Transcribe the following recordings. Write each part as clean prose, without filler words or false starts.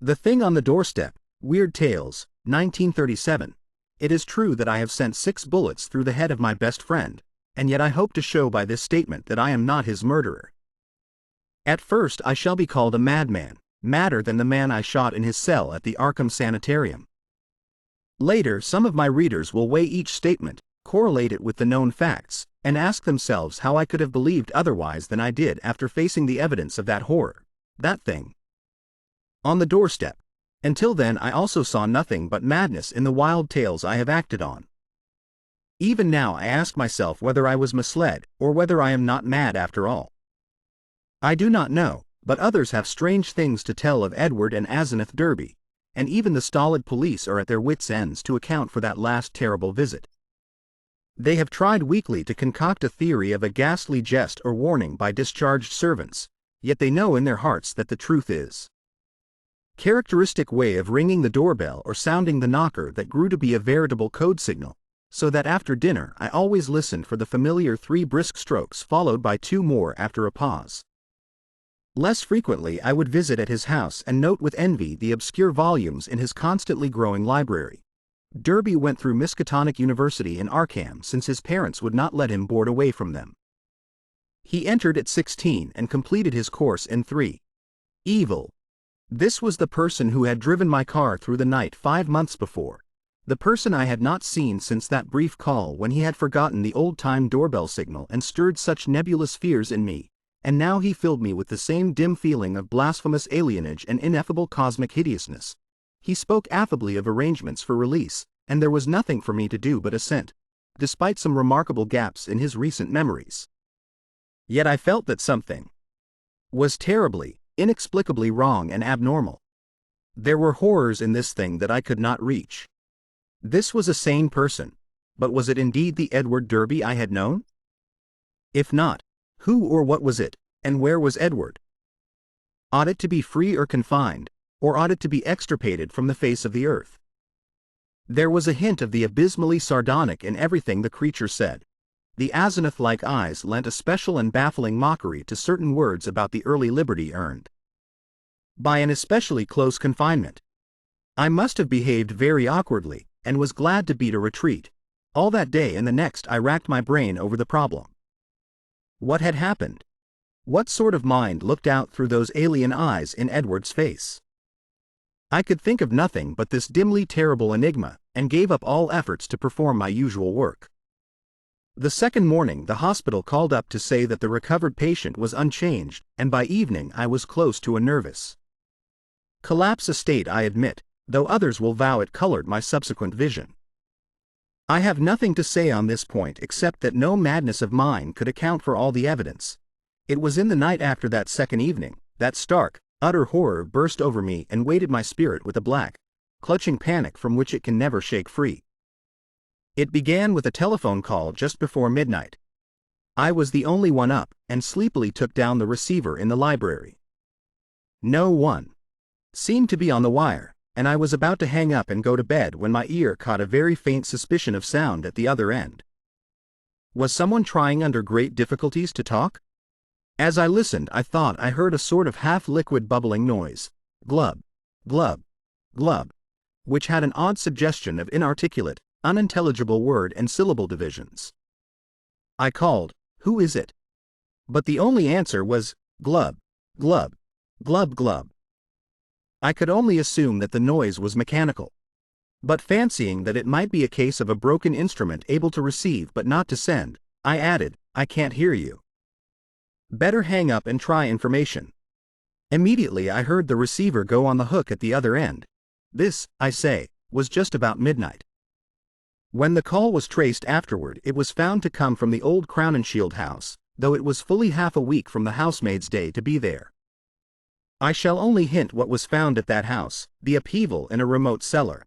The Thing on the Doorstep, Weird Tales, 1937. It is true that I have sent 6 bullets through the head of my best friend, and yet I hope to show by this statement that I am not his murderer. At first I shall be called a madman, madder than the man I shot in his cell at the Arkham Sanitarium. Later some of my readers will weigh each statement, correlate it with the known facts, and ask themselves how I could have believed otherwise than I did after facing the evidence of that horror, that thing on the doorstep. Until then I also saw nothing but madness in the wild tales I have acted on. Even now I ask myself whether I was misled, or whether I am not mad after all. I do not know, but others have strange things to tell of Edward and Asenath Derby, and even the stolid police are at their wits' ends to account for that last terrible visit. They have tried weakly to concoct a theory of a ghastly jest or warning by discharged servants, yet they know in their hearts that the truth is characteristic way of ringing the doorbell or sounding the knocker that grew to be a veritable code signal, so that after dinner I always listened for the familiar 3 brisk strokes followed by 2 more after a pause. Less frequently I would visit at his house and note with envy the obscure volumes in his constantly growing library. Derby went through Miskatonic University in Arkham since his parents would not let him board away from them. He entered at 16 and completed his course in 3. Evil. This was the person who had driven my car through the night 5 months before, the person I had not seen since that brief call when he had forgotten the old-time doorbell signal and stirred such nebulous fears in me, and now he filled me with the same dim feeling of blasphemous alienage and ineffable cosmic hideousness. He spoke affably of arrangements for release, and there was nothing for me to do but assent, despite some remarkable gaps in his recent memories. Yet I felt that something was terribly, inexplicably wrong and abnormal. There were horrors in this thing that I could not reach. This was a sane person, but was it indeed the Edward Derby I had known? If not, who or what was it, and where was Edward? Ought it to be free or confined, or ought it to be extirpated from the face of the earth? There was a hint of the abysmally sardonic in everything the creature said. The Asenath-like eyes lent a special and baffling mockery to certain words about the early liberty earned by an especially close confinement. I must have behaved very awkwardly, and was glad to beat a retreat. All that day and the next I racked my brain over the problem. What had happened? What sort of mind looked out through those alien eyes in Edward's face? I could think of nothing but this dimly terrible enigma, and gave up all efforts to perform my usual work. The second morning the hospital called up to say that the recovered patient was unchanged, and by evening I was close to a nervous collapse, a state I admit, though others will vow it colored my subsequent vision. I have nothing to say on this point except that no madness of mine could account for all the evidence. It was in the night after that second evening that stark, utter horror burst over me and weighted my spirit with a black, clutching panic from which it can never shake free. It began with a telephone call just before midnight. I was the only one up, and sleepily took down the receiver in the library. No one seemed to be on the wire, and I was about to hang up and go to bed when my ear caught a very faint suspicion of sound at the other end. Was someone trying under great difficulties to talk? As I listened I thought I heard a sort of half-liquid bubbling noise, glub, glub, glub, which had an odd suggestion of inarticulate, unintelligible word and syllable divisions. I called, "Who is it?" But the only answer was, glub, glub, glub glub. I could only assume that the noise was mechanical. But fancying that it might be a case of a broken instrument able to receive but not to send, I added, "I can't hear you. Better hang up and try information." Immediately I heard the receiver go on the hook at the other end. This, I say, was just about midnight. When the call was traced afterward it was found to come from the old Crowninshield house, though it was fully half a week from the housemaid's day to be there. I shall only hint what was found at that house: the upheaval in a remote cellar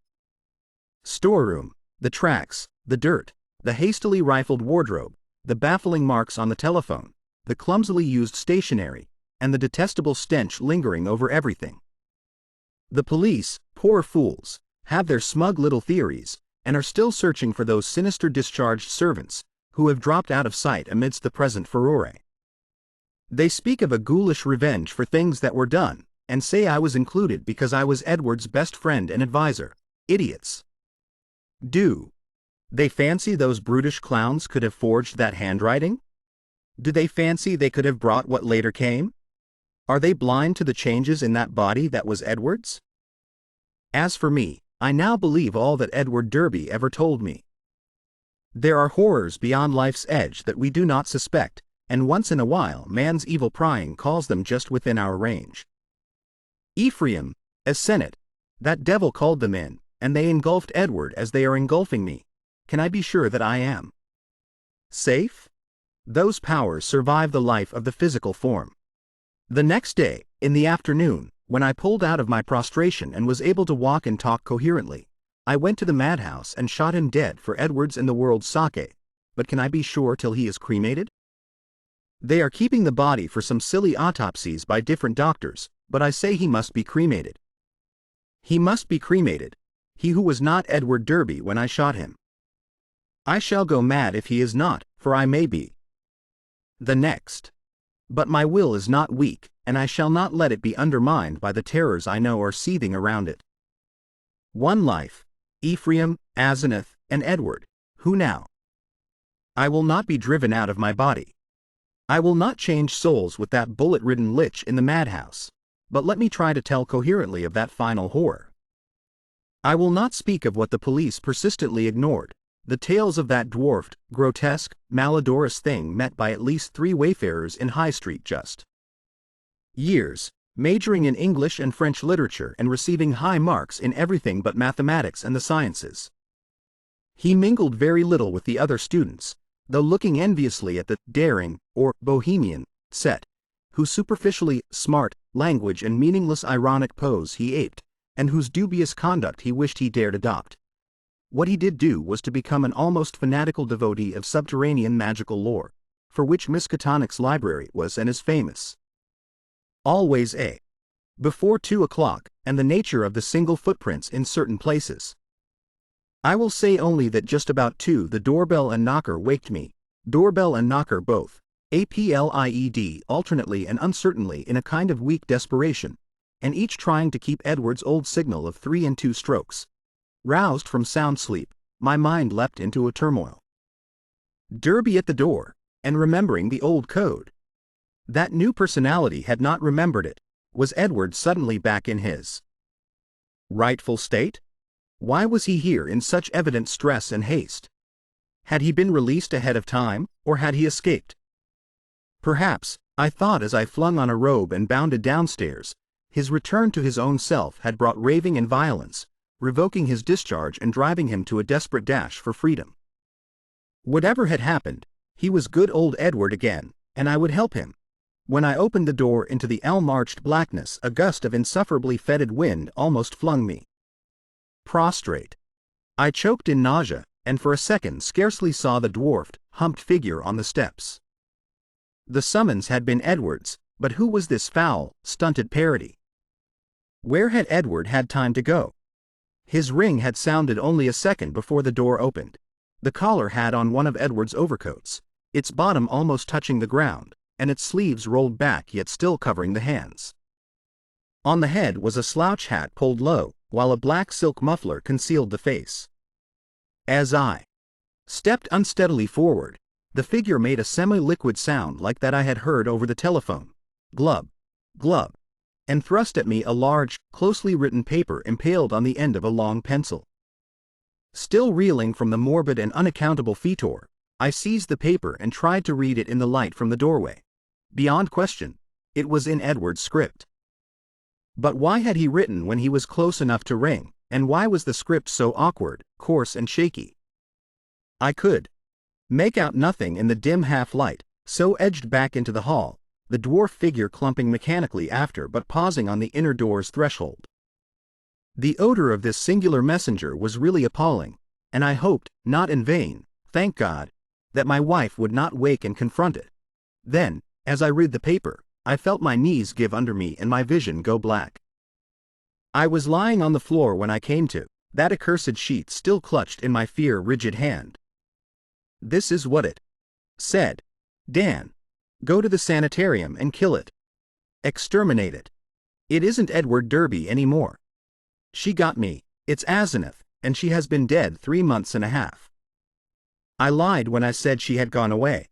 storeroom, the tracks, the dirt, the hastily rifled wardrobe, the baffling marks on the telephone, the clumsily used stationery, and the detestable stench lingering over everything. The police, poor fools, have their smug little theories, and are still searching for those sinister discharged servants, who have dropped out of sight amidst the present furore. They speak of a ghoulish revenge for things that were done, and say I was included because I was Edward's best friend and advisor. Idiots. Do they fancy those brutish clowns could have forged that handwriting? Do they fancy they could have brought what later came? Are they blind to the changes in that body that was Edward's? As for me, I now believe all that Edward Derby ever told me. There are horrors beyond life's edge that we do not suspect, and once in a while man's evil prying calls them just within our range. Ephraim, as Senate, that devil called them in, and they engulfed Edward as they are engulfing me. Can I be sure that I am safe? Those powers survive the life of the physical form. The next day, in the afternoon, when I pulled out of my prostration and was able to walk and talk coherently, I went to the madhouse and shot him dead for Edward's and the world's sake. But can I be sure till he is cremated? They are keeping the body for some silly autopsies by different doctors, but I say he must be cremated. He must be cremated, he who was not Edward Derby when I shot him. I shall go mad if he is not, for I may be the next. But my will is not weak, and I shall not let it be undermined by the terrors I know are seething around it. One life, Ephraim, Asenath, and Edward, who now? I will not be driven out of my body. I will not change souls with that bullet-ridden lich in the madhouse, but let me try to tell coherently of that final horror. I will not speak of what the police persistently ignored, the tales of that dwarfed, grotesque, malodorous thing met by at least 3 wayfarers in High Street just years, majoring in English and French literature and receiving high marks in everything but mathematics and the sciences. He mingled very little with the other students, though looking enviously at the daring, or bohemian, set, whose superficially smart language and meaningless ironic pose he aped, and whose dubious conduct he wished he dared adopt. What he did do was to become an almost fanatical devotee of subterranean magical lore, for which Miskatonic's library was and is famous. Always before 2 o'clock, and the nature of the single footprints in certain places. I will say only that just about 2 the doorbell and knocker waked me, doorbell and knocker both, APLIED alternately and uncertainly in a kind of weak desperation, and each trying to keep Edward's old signal of 3 and 2 strokes. Roused from sound sleep, my mind leapt into a turmoil. Derby at the door, and remembering the old code. That new personality had not remembered it. Was Edward suddenly back in his rightful state? Why was he here in such evident stress and haste? Had he been released ahead of time, or had he escaped? Perhaps, I thought as I flung on a robe and bounded downstairs, his return to his own self had brought raving and violence, revoking his discharge and driving him to a desperate dash for freedom. Whatever had happened, he was good old Edward again, and I would help him. When I opened the door into the elm-arched blackness, a gust of insufferably fetid wind almost flung me prostrate. I choked in nausea, and for a second scarcely saw the dwarfed, humped figure on the steps. The summons had been Edward's, but who was this foul, stunted parody? Where had Edward had time to go? His ring had sounded only a second before the door opened. The collar had on one of Edward's overcoats, its bottom almost touching the ground, and its sleeves rolled back yet still covering the hands. On the head was a slouch hat pulled low, while a black silk muffler concealed the face. As I stepped unsteadily forward, the figure made a semi-liquid sound like that I had heard over the telephone, glub, glub, and thrust at me a large, closely written paper impaled on the end of a long pencil. Still reeling from the morbid and unaccountable fetor, I seized the paper and tried to read it in the light from the doorway. Beyond question, it was in Edward's script. But why had he written when he was close enough to ring, and why was the script so awkward, coarse and shaky? I could make out nothing in the dim half-light, so edged back into the hall, the dwarf figure clumping mechanically after but pausing on the inner door's threshold. The odor of this singular messenger was really appalling, and I hoped, not in vain, thank God, that my wife would not wake and confront it. Then, as I read the paper, I felt my knees give under me and my vision go black. I was lying on the floor when I came to, that accursed sheet still clutched in my fear-rigid hand. This is what it said. Dan, go to the sanitarium and kill it. Exterminate it. It isn't Edward Derby anymore. She got me, it's Asenath, and she has been dead 3 months and a half. I lied when I said she had gone away.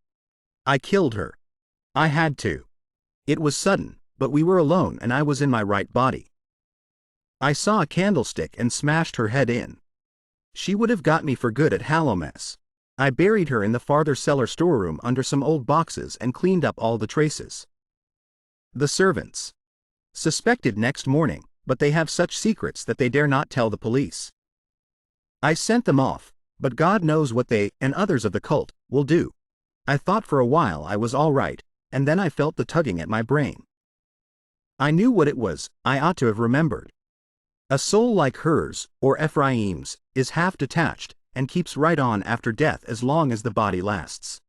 I killed her. I had to. It was sudden, but we were alone and I was in my right body. I saw a candlestick and smashed her head in. She would have got me for good at Hallowmas. I buried her in the farther cellar storeroom under some old boxes and cleaned up all the traces. The servants suspected next morning, but they have such secrets that they dare not tell the police. I sent them off, but God knows what they, and others of the cult, will do. I thought for a while I was all right, and then I felt the tugging at my brain. I knew what it was, I ought to have remembered. A soul like hers, or Ephraim's, is half detached, and keeps right on after death as long as the body lasts.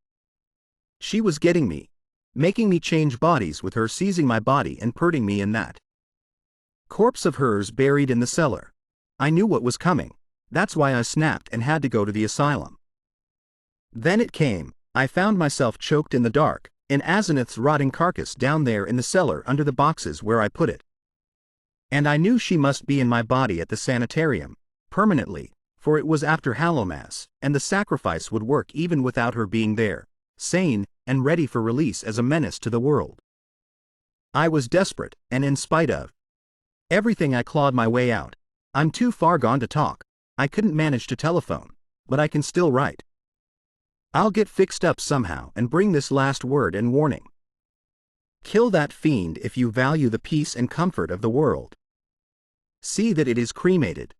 She was getting me, making me change bodies with her seizing my body and purting me in that corpse of hers buried in the cellar. I knew what was coming, that's why I snapped and had to go to the asylum. Then it came, I found myself choked in the dark, in Asenath's rotting carcass down there in the cellar under the boxes where I put it. And I knew she must be in my body at the sanitarium, permanently, for it was after Hallowmas, and the sacrifice would work even without her being there, sane, and ready for release as a menace to the world. I was desperate, and in spite of everything I clawed my way out. I'm too far gone to talk, I couldn't manage to telephone, but I can still write. I'll get fixed up somehow and bring this last word and warning. Kill that fiend if you value the peace and comfort of the world. See that it is cremated.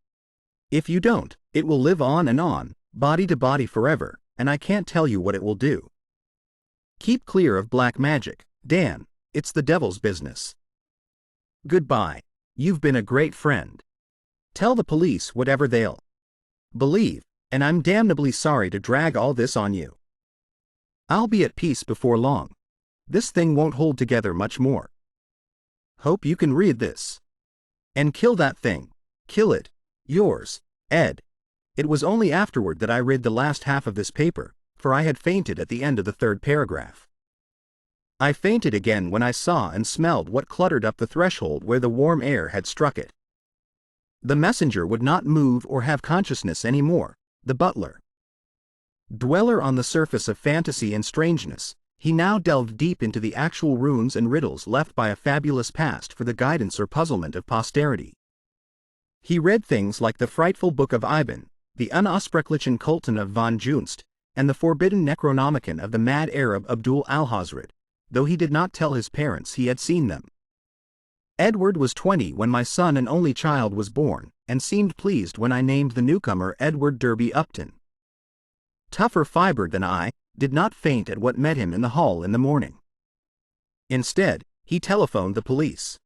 If you don't, it will live on and on, body to body forever, and I can't tell you what it will do. Keep clear of black magic, Dan, it's the devil's business. Goodbye, you've been a great friend. Tell the police whatever they'll believe, and I'm damnably sorry to drag all this on you. I'll be at peace before long. This thing won't hold together much more. Hope you can read this. And kill that thing. Kill it. Yours, Ed. It was only afterward that I read the last half of this paper, for I had fainted at the end of the 3rd paragraph. I fainted again when I saw and smelled what cluttered up the threshold where the warm air had struck it. The messenger would not move or have consciousness any more, the butler. Dweller on the surface of fantasy and strangeness, he now delved deep into the actual runes and riddles left by a fabulous past for the guidance or puzzlement of posterity. He read things like the frightful Book of Iban, the Unaussprechlichen Kulten of von Junst, and the forbidden Necronomicon of the mad Arab Abdul al-Hazred, though he did not tell his parents he had seen them. Edward was 20 when my son and only child was born, and seemed pleased when I named the newcomer Edward Derby Upton. Tougher fibered than I, did not faint at what met him in the hall in the morning. Instead, he telephoned the police.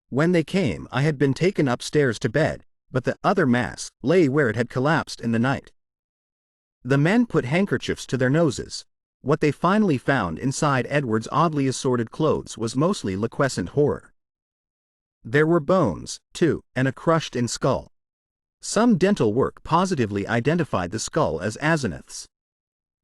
When they came, I had been taken upstairs to bed, but the other mass lay where it had collapsed in the night. The men put handkerchiefs to their noses. What they finally found inside Edward's oddly assorted clothes was mostly liquescent horror. There were bones, too, and a crushed-in skull. Some dental work positively identified the skull as Asenath's.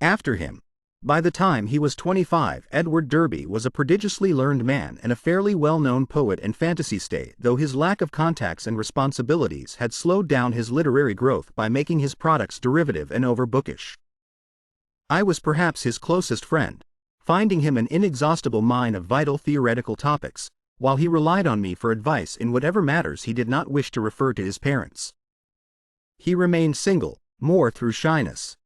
After him, by the time he was 25, Edward Derby was a prodigiously learned man and a fairly well-known poet and fantasy-stay, though his lack of contacts and responsibilities had slowed down his literary growth by making his products derivative and over-bookish. I was perhaps his closest friend, finding him an inexhaustible mine of vital theoretical topics, while he relied on me for advice in whatever matters he did not wish to refer to his parents. He remained single, more through shyness,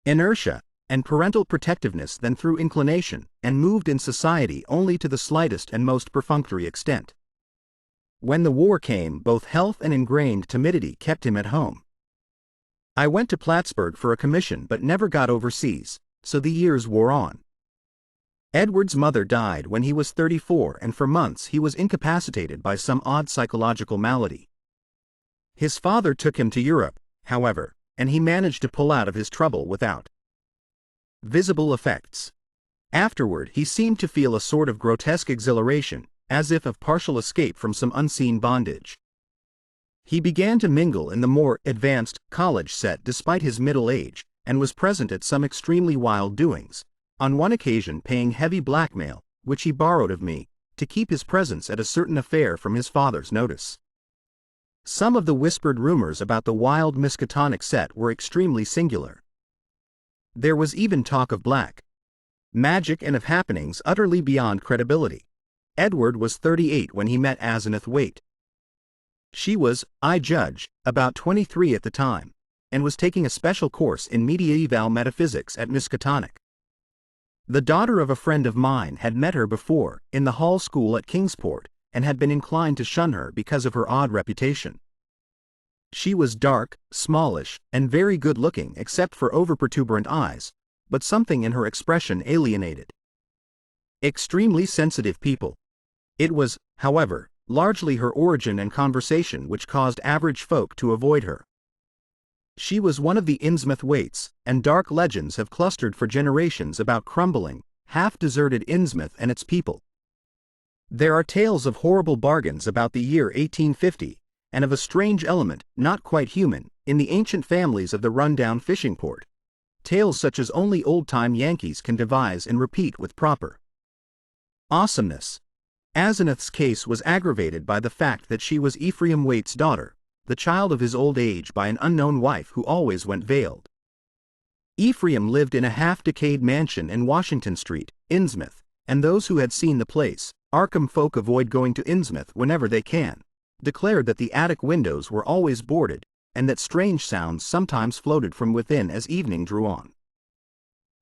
inertia, and parental protectiveness than through inclination, and moved in society only to the slightest and most perfunctory extent. When the war came, both health and ingrained timidity kept him at home. I went to Plattsburgh for a commission but never got overseas, so the years wore on. Edward's mother died when he was 34, and for months he was incapacitated by some odd psychological malady. His father took him to Europe, however, and he managed to pull out of his trouble without visible effects. Afterward, he seemed to feel a sort of grotesque exhilaration, as if of partial escape from some unseen bondage. He began to mingle in the more advanced college set despite his middle age, and was present at some extremely wild doings, on one occasion paying heavy blackmail, which he borrowed of me, to keep his presence at a certain affair from his father's notice. Some of the whispered rumors about the wild Miskatonic set were extremely singular. There was even talk of black magic and of happenings utterly beyond credibility. Edward was 38 when he met Asenath Waite. She was, I judge, about 23 at the time, and was taking a special course in medieval metaphysics at Miskatonic. The daughter of a friend of mine had met her before, in the Hall School at Kingsport, and had been inclined to shun her because of her odd reputation. She was dark, smallish, and very good-looking except for over-protuberant eyes, but something in her expression alienated extremely sensitive people. It was, however, largely her origin and conversation which caused average folk to avoid her. She was one of the Innsmouth Waites, and dark legends have clustered for generations about crumbling, half-deserted Innsmouth and its people. There are tales of horrible bargains about the year 1850, and of a strange element, not quite human, in the ancient families of the run-down fishing port. Tales such as only old-time Yankees can devise and repeat with proper awesomeness. Asenath's case was aggravated by the fact that she was Ephraim Waite's daughter, the child of his old age by an unknown wife who always went veiled. Ephraim lived in a half-decayed mansion in Washington Street, Innsmouth, and those who had seen the place, Arkham folk avoid going to Innsmouth whenever they can, declared that the attic windows were always boarded, and that strange sounds sometimes floated from within as evening drew on.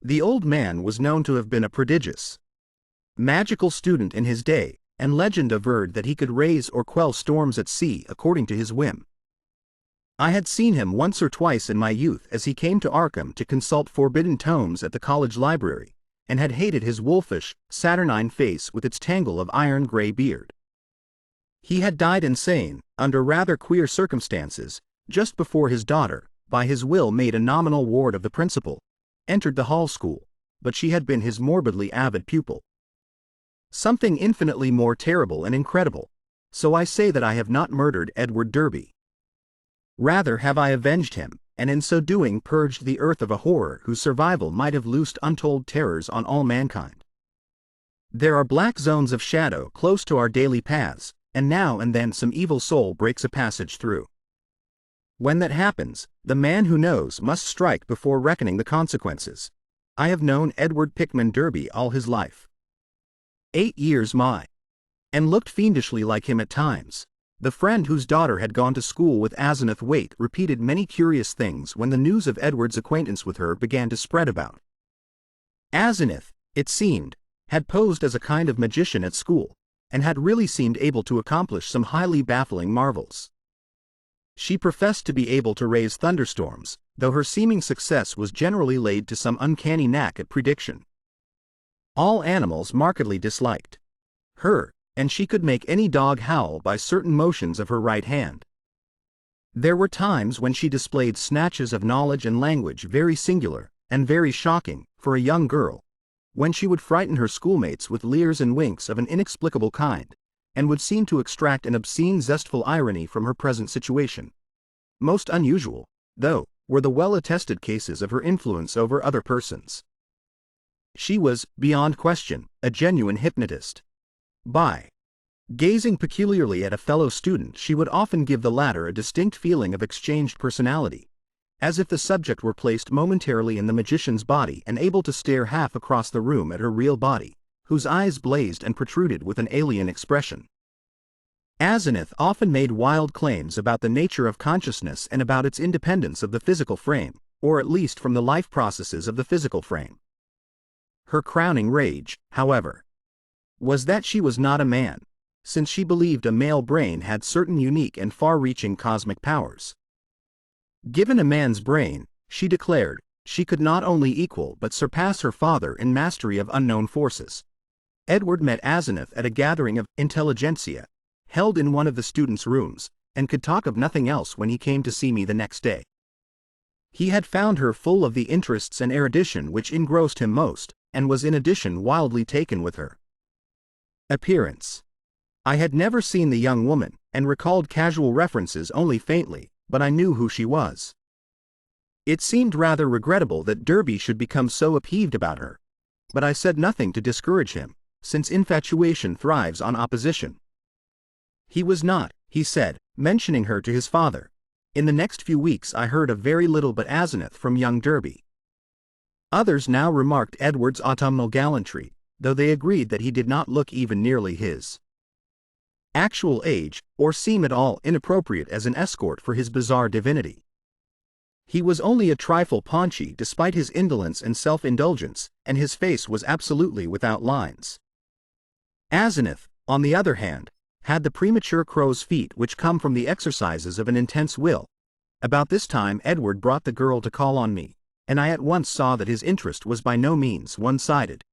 The old man was known to have been a prodigious magical student in his day, and legend averred that he could raise or quell storms at sea according to his whim. I had seen him once or twice in my youth as he came to Arkham to consult forbidden tomes at the college library, and had hated his wolfish, saturnine face with its tangle of iron-gray beard. He had died insane, under rather queer circumstances, just before his daughter, by his will made a nominal ward of the principal, entered the Hall School, but she had been his morbidly avid pupil. Something infinitely more terrible and incredible, so I say that I have not murdered Edward Derby. Rather have I avenged him, and in so doing purged the earth of a horror whose survival might have loosed untold terrors on all mankind. There are black zones of shadow close to our daily paths, and now and then some evil soul breaks a passage through. When that happens, the man who knows must strike before reckoning the consequences. I have known Edward Pickman Derby all his life. 8 years and looked fiendishly like him at times. The friend whose daughter had gone to school with Asenath Waite repeated many curious things when the news of Edward's acquaintance with her began to spread about. Asenath, it seemed, had posed as a kind of magician at school, and had really seemed able to accomplish some highly baffling marvels. She professed to be able to raise thunderstorms, though her seeming success was generally laid to some uncanny knack at prediction. All animals markedly disliked her, and she could make any dog howl by certain motions of her right hand. There were times when she displayed snatches of knowledge and language very singular, and very shocking, for a young girl, when she would frighten her schoolmates with leers and winks of an inexplicable kind, and would seem to extract an obscene zestful irony from her present situation. Most unusual, though, were the well-attested cases of her influence over other persons. She was, beyond question, a genuine hypnotist. By gazing peculiarly at a fellow student, she would often give the latter a distinct feeling of exchanged personality, as if the subject were placed momentarily in the magician's body and able to stare half across the room at her real body, whose eyes blazed and protruded with an alien expression. Asenath often made wild claims about the nature of consciousness and about its independence of the physical frame, or at least from the life processes of the physical frame. Her crowning rage, however, was that she was not a man, since she believed a male brain had certain unique and far-reaching cosmic powers. Given a man's brain, she declared, she could not only equal but surpass her father in mastery of unknown forces. Edward met Asenath at a gathering of intelligentsia, held in one of the students' rooms, and could talk of nothing else when he came to see me the next day. He had found her full of the interests and erudition which engrossed him most, and was in addition wildly taken with her appearance. I had never seen the young woman, and recalled casual references only faintly, but I knew who she was. It seemed rather regrettable that Derby should become so upheaved about her, but I said nothing to discourage him, since infatuation thrives on opposition. He was not, he said, mentioning her to his father. In the next few weeks I heard of very little but Asenath from young Derby. Others now remarked Edward's autumnal gallantry, though they agreed that he did not look even nearly his actual age, or seem at all inappropriate as an escort for his bizarre divinity. He was only a trifle paunchy despite his indolence and self-indulgence, and his face was absolutely without lines. Asenath, on the other hand, had the premature crow's feet which come from the exercises of an intense will. About this time Edward brought the girl to call on me, and I at once saw that his interest was by no means one-sided.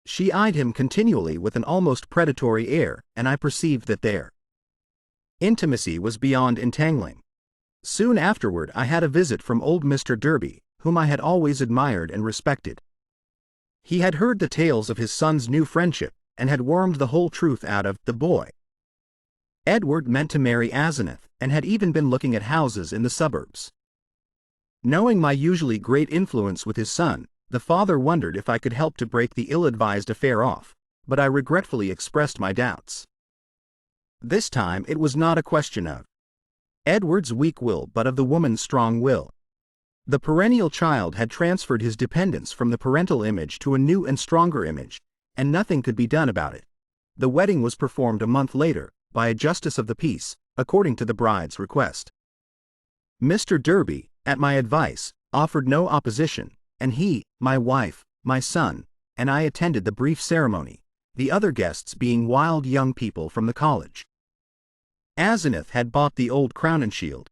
She eyed him continually with an almost predatory air, and I perceived that their intimacy was beyond entangling. Soon afterward I had a visit from old Mr. Derby, whom I had always admired and respected. He had heard the tales of his son's new friendship, and had wormed the whole truth out of the boy. Edward meant to marry Asenath, and had even been looking at houses in the suburbs. Knowing my usually great influence with his son, the father wondered if I could help to break the ill-advised affair off, but I regretfully expressed my doubts. This time it was not a question of Edward's weak will but of the woman's strong will. The perennial child had transferred his dependence from the parental image to a new and stronger image, and nothing could be done about it. The wedding was performed a month later, by a justice of the peace, according to the bride's request. Mr. Derby, at my advice, offered no opposition, and he, my wife, my son, and I attended the brief ceremony, the other guests being wild young people from the college. Asenath had bought the old Crown and Shield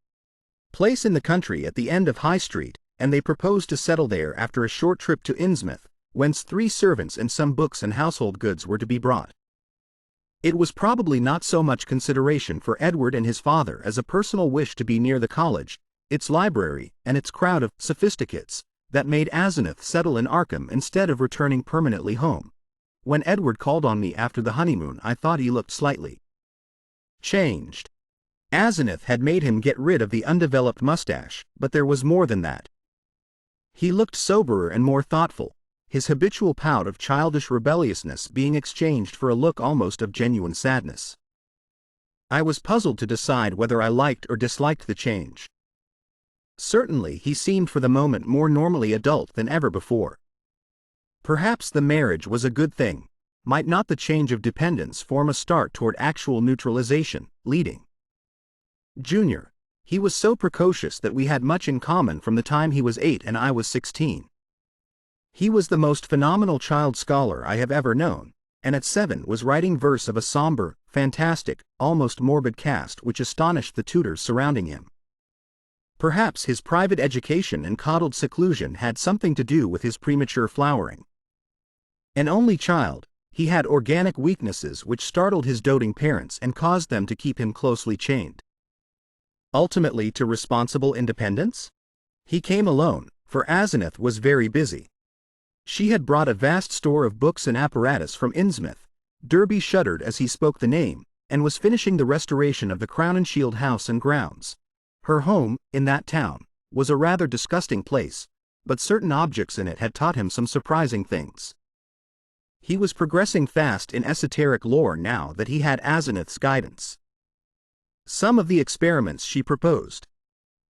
place in the country at the end of High Street, and they proposed to settle there after a short trip to Innsmouth, whence 3 servants and some books and household goods were to be brought. It was probably not so much consideration for Edward and his father as a personal wish to be near the college, its library, and its crowd of sophisticates, that made Asenath settle in Arkham instead of returning permanently home. When Edward called on me after the honeymoon I thought he looked slightly changed. Asenath had made him get rid of the undeveloped mustache, but there was more than that. He looked soberer and more thoughtful, his habitual pout of childish rebelliousness being exchanged for a look almost of genuine sadness. I was puzzled to decide whether I liked or disliked the change. Certainly he seemed for the moment more normally adult than ever before. Perhaps the marriage was a good thing. Might not the change of dependence form a start toward actual neutralization, leading Junior? He was so precocious that we had much in common from the time he was 8 and I was 16. He was the most phenomenal child scholar I have ever known, and at 7 was writing verse of a somber, fantastic, almost morbid cast which astonished the tutors surrounding him. Perhaps his private education and coddled seclusion had something to do with his premature flowering. An only child, he had organic weaknesses which startled his doting parents and caused them to keep him closely chained. Ultimately to responsible independence? He came alone, for Asenath was very busy. She had brought a vast store of books and apparatus from Innsmouth. Derby shuddered as he spoke the name, and was finishing the restoration of the Crown and Shield house and grounds. Her home, in that town, was a rather disgusting place, but certain objects in it had taught him some surprising things. He was progressing fast in esoteric lore now that he had Asenath's guidance. Some of the experiments she proposed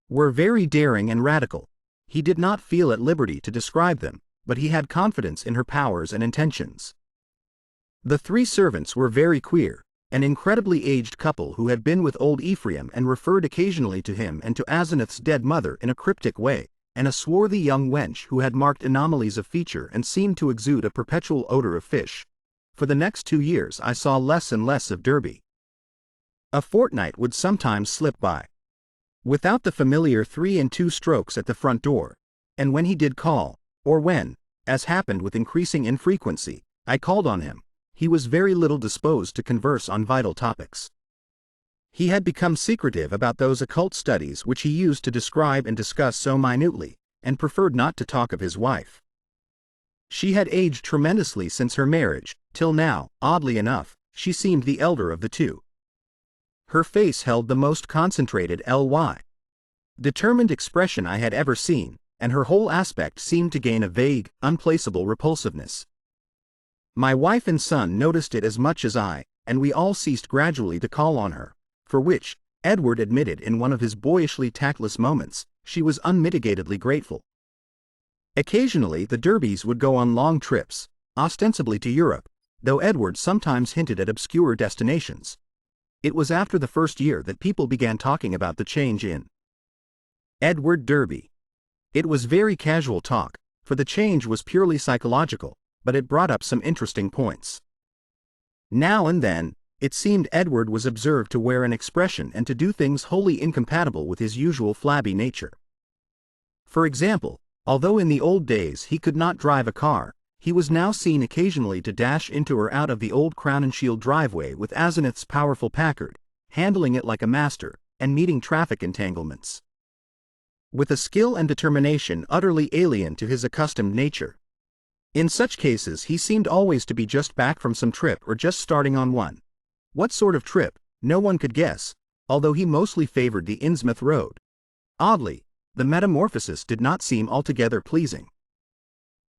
were very daring and radical. He did not feel at liberty to describe them, but he had confidence in her powers and intentions. The 3 servants were very queer, an incredibly aged couple who had been with old Ephraim and referred occasionally to him and to Asenath's dead mother in a cryptic way, and a swarthy young wench who had marked anomalies of feature and seemed to exude a perpetual odor of fish. For the next 2 years I saw less and less of Derby. A fortnight would sometimes slip by without the familiar 3 and 2 strokes at the front door, and when he did call, or when, as happened with increasing infrequency, I called on him, he was very little disposed to converse on vital topics. He had become secretive about those occult studies which he used to describe and discuss so minutely, and preferred not to talk of his wife. She had aged tremendously since her marriage, till now, oddly enough, she seemed the elder of the 2. Her face held the most concentrated determined expression I had ever seen, and her whole aspect seemed to gain a vague, unplaceable repulsiveness. My wife and son noticed it as much as I, and we all ceased gradually to call on her, for which, Edward admitted in one of his boyishly tactless moments, she was unmitigatedly grateful. Occasionally the Derbys would go on long trips, ostensibly to Europe, though Edward sometimes hinted at obscure destinations. It was after the first year that people began talking about the change in Edward Derby. It was very casual talk, for the change was purely psychological, but it brought up some interesting points. Now and then, it seemed Edward was observed to wear an expression and to do things wholly incompatible with his usual flabby nature. For example, although in the old days he could not drive a car, he was now seen occasionally to dash into or out of the old Crown and Shield driveway with Asenath's powerful Packard, handling it like a master, and meeting traffic entanglements with a skill and determination utterly alien to his accustomed nature. In such cases he seemed always to be just back from some trip or just starting on one. What sort of trip, no one could guess, although he mostly favored the Innsmouth road. Oddly, the metamorphosis did not seem altogether pleasing.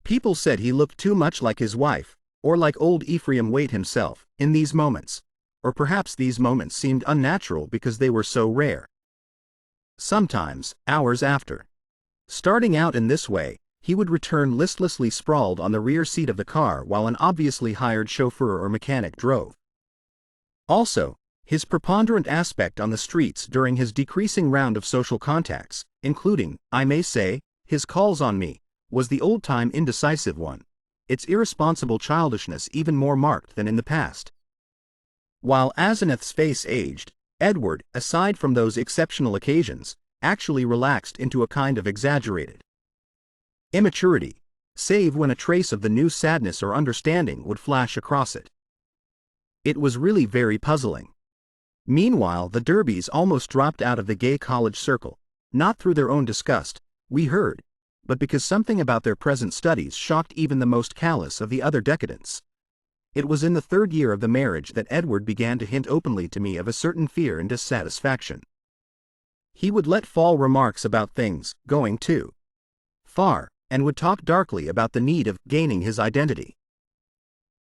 People said he looked too much like his wife, or like old Ephraim Waite himself, in these moments, or perhaps these moments seemed unnatural because they were so rare. Sometimes, hours after starting out in this way, he would return listlessly sprawled on the rear seat of the car while an obviously hired chauffeur or mechanic drove. Also, his preponderant aspect on the streets during his decreasing round of social contacts, including, I may say, his calls on me, was the old-time indecisive one, its irresponsible childishness even more marked than in the past. While Asenath's face aged, Edward, aside from those exceptional occasions, actually relaxed into a kind of exaggerated immaturity, save when a trace of the new sadness or understanding would flash across it. It was really very puzzling. Meanwhile, the Derbys almost dropped out of the gay college circle, not through their own disgust, we heard, but because something about their present studies shocked even the most callous of the other decadents. It was in the third year of the marriage that Edward began to hint openly to me of a certain fear and dissatisfaction. He would let fall remarks about things going too far, and would talk darkly about the need of gaining his identity.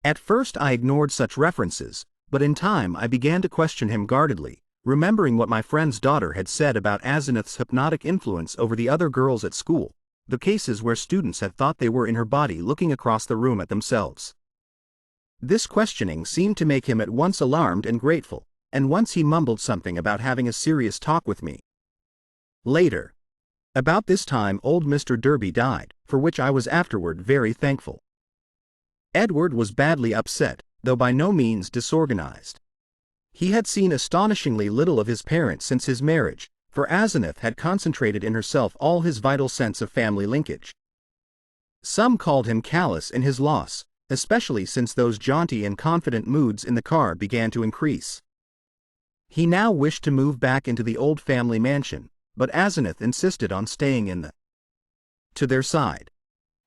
At first I ignored such references, but in time I began to question him guardedly, remembering what my friend's daughter had said about Asenath's hypnotic influence over the other girls at school, the cases where students had thought they were in her body looking across the room at themselves. This questioning seemed to make him at once alarmed and grateful, and once he mumbled something about having a serious talk with me. Later. About this time old Mr. Derby died, for which I was afterward very thankful. Edward was badly upset, though by no means disorganized. He had seen astonishingly little of his parents since his marriage, for Asenath had concentrated in herself all his vital sense of family linkage. Some called him callous in his loss, especially since those jaunty and confident moods in the car began to increase. He now wished to move back into the old family mansion, but Asenath insisted on staying to their side.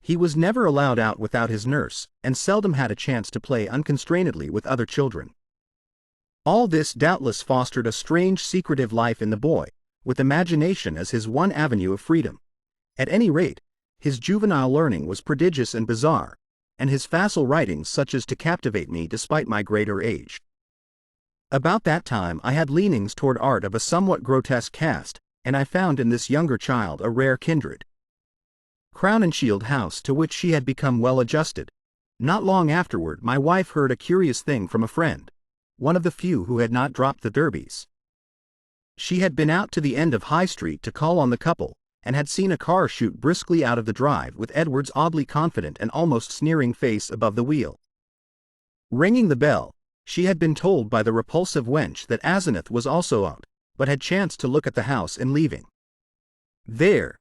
He was never allowed out without his nurse, and seldom had a chance to play unconstrainedly with other children. All this doubtless fostered a strange secretive life in the boy, with imagination as his one avenue of freedom. At any rate, his juvenile learning was prodigious and bizarre, and his facile writings such as to captivate me despite my greater age. About that time I had leanings toward art of a somewhat grotesque cast, and I found in this younger child a rare kindred. Crown and Shield house to which she had become well adjusted. Not long afterward my wife heard a curious thing from a friend, one of the few who had not dropped the Derbys. She had been out to the end of High Street to call on the couple, and had seen a car shoot briskly out of the drive with Edward's oddly confident and almost sneering face above the wheel. Ringing the bell, she had been told by the repulsive wench that Asenath was also out, but had chanced to look at the house in leaving. There,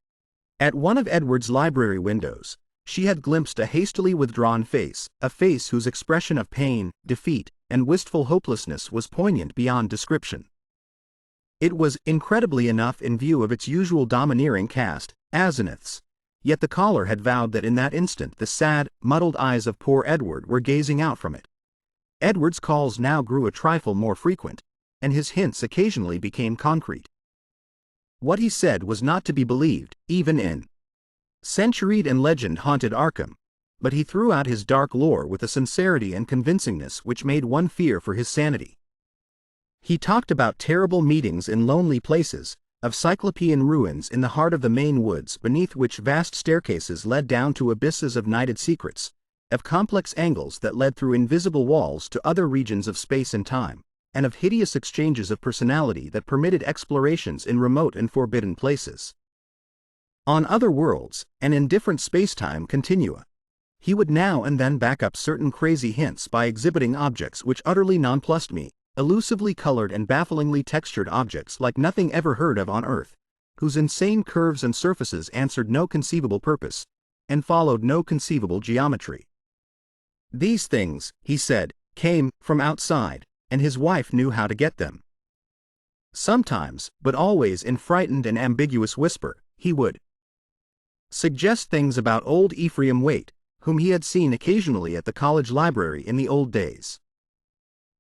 at one of Edward's library windows, she had glimpsed a hastily withdrawn face, a face whose expression of pain, defeat, and wistful hopelessness was poignant beyond description. It was incredibly enough in view of its usual domineering cast, Asenath's, yet the caller had vowed that in that instant the sad, muddled eyes of poor Edward were gazing out from it. Edward's calls now grew a trifle more frequent, and his hints occasionally became concrete. What he said was not to be believed, even in centuried and legend-haunted Arkham, but he threw out his dark lore with a sincerity and convincingness which made one fear for his sanity. He talked about terrible meetings in lonely places, of cyclopean ruins in the heart of the Maine woods beneath which vast staircases led down to abysses of nighted secrets, of complex angles that led through invisible walls to other regions of space and time, and of hideous exchanges of personality that permitted explorations in remote and forbidden places. On other worlds, and in different space-time continua, he would now and then back up certain crazy hints by exhibiting objects which utterly nonplussed me, elusively colored and bafflingly textured objects like nothing ever heard of on Earth, whose insane curves and surfaces answered no conceivable purpose, and followed no conceivable geometry. These things, he said, came from outside, and his wife knew how to get them. Sometimes, but always in frightened and ambiguous whisper, he would suggest things about old Ephraim Waite, whom he had seen occasionally at the college library in the old days.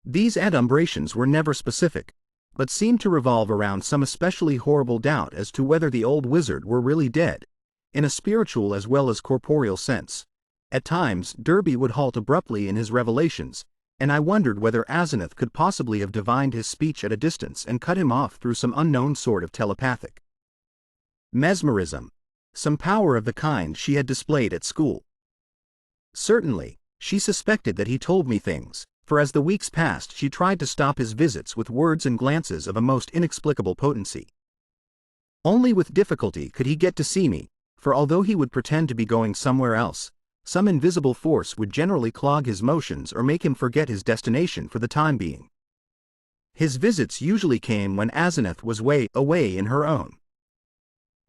These adumbrations were never specific, but seemed to revolve around some especially horrible doubt as to whether the old wizard were really dead, in a spiritual as well as corporeal sense. At times, Derby would halt abruptly in his revelations, and I wondered whether Asenath could possibly have divined his speech at a distance and cut him off through some unknown sort of telepathic mesmerism, some power of the kind she had displayed at school. Certainly, she suspected that he told me things, for as the weeks passed she tried to stop his visits with words and glances of a most inexplicable potency. Only with difficulty could he get to see me, for although he would pretend to be going somewhere else, some invisible force would generally clog his motions or make him forget his destination for the time being. His visits usually came when Asenath was way away in her own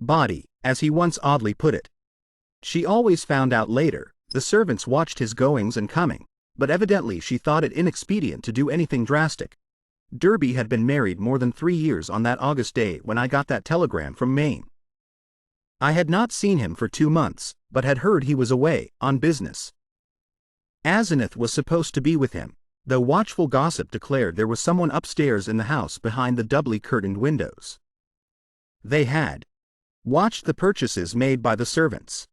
body, as he once oddly put it. She always found out later. The servants watched his goings and coming, but evidently she thought it inexpedient to do anything drastic. Derby had been married more than 3 years on that August day when I got that telegram from Maine. I had not seen him for 2 months, but had heard he was away, on business. Asenath was supposed to be with him, though watchful gossip declared there was someone upstairs in the house behind the doubly curtained windows. They had watched the purchases made by the servants.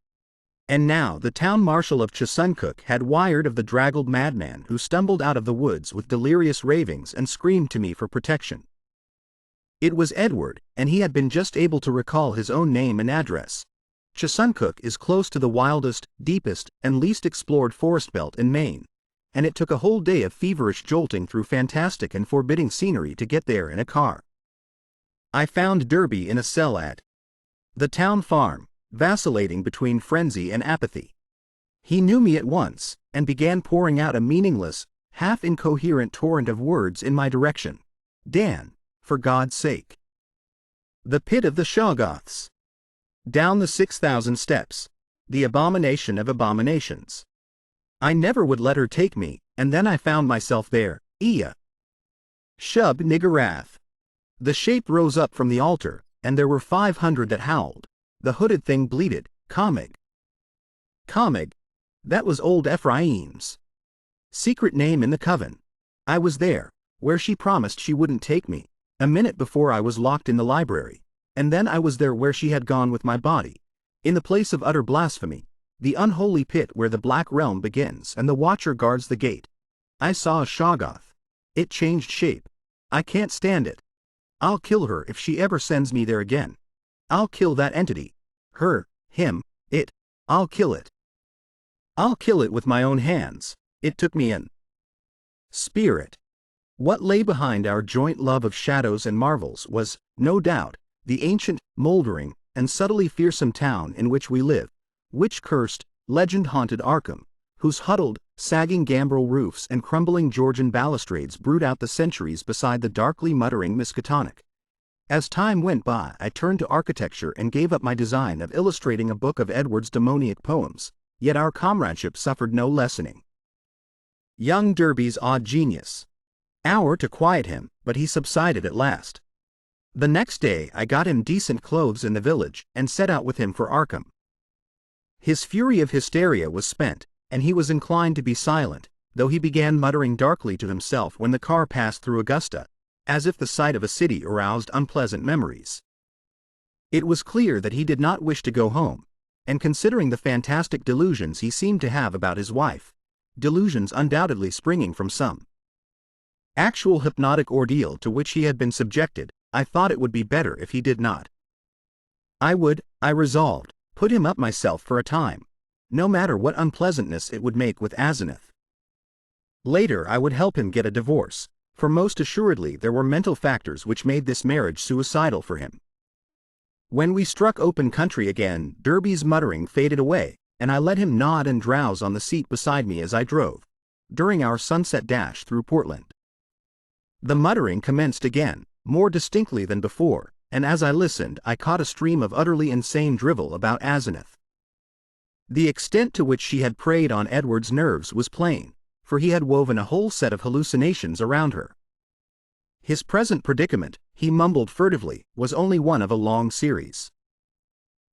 And now the town marshal of Chesuncook had wired of the draggled madman who stumbled out of the woods with delirious ravings and screamed to me for protection. It was Edward, and he had been just able to recall his own name and address. Chesuncook is close to the wildest, deepest, and least explored forest belt in Maine, and it took a whole day of feverish jolting through fantastic and forbidding scenery to get there in a car. I found Derby in a cell at the town farm, vacillating between frenzy and apathy. He knew me at once, and began pouring out a meaningless, half-incoherent torrent of words in my direction. Dan, for God's sake. The pit of the Shoggoths. Down the 6,000 steps. The abomination of abominations. I never would let her take me, and then I found myself there, Ea. Shub niggurath. The shape rose up from the altar, and there were 500 that howled. The hooded thing bleated, Comig. Comig? That was old Ephraim's secret name in the coven. I was there, where she promised she wouldn't take me, a minute before I was locked in the library, and then I was there where she had gone with my body, in the place of utter blasphemy, the unholy pit where the black realm begins and the watcher guards the gate. I saw a Shoggoth. It changed shape. I can't stand it. I'll kill her if she ever sends me there again. I'll kill that entity. Her, him, it. I'll kill it. I'll kill it with my own hands. It took me an spirit. What lay behind our joint love of shadows and marvels was, no doubt, the ancient, moldering, and subtly fearsome town in which we live, witch-cursed, legend-haunted Arkham, whose huddled, sagging gambrel roofs and crumbling Georgian balustrades brood out the centuries beside the darkly muttering Miskatonic. As time went by, I turned to architecture and gave up my design of illustrating a book of Edward's demoniac poems, yet our comradeship suffered no lessening. Young Derby's odd genius. Hour to quiet him, but he subsided at last. The next day I got him decent clothes in the village, and set out with him for Arkham. His fury of hysteria was spent, and he was inclined to be silent, though he began muttering darkly to himself when the car passed through Augusta, as if the sight of a city aroused unpleasant memories. It was clear that he did not wish to go home, and considering the fantastic delusions he seemed to have about his wife, delusions undoubtedly springing from some actual hypnotic ordeal to which he had been subjected, I thought it would be better if he did not. I resolved, put him up myself for a time, no matter what unpleasantness it would make with Asenath. Later I would help him get a divorce, for most assuredly there were mental factors which made this marriage suicidal for him. When we struck open country again, Derby's muttering faded away, and I let him nod and drowse on the seat beside me as I drove, during our sunset dash through Portland. The muttering commenced again, more distinctly than before, and as I listened I caught a stream of utterly insane drivel about Asenath. The extent to which she had preyed on Edward's nerves was plain, for he had woven a whole set of hallucinations around her. His present predicament, he mumbled furtively, was only one of a long series.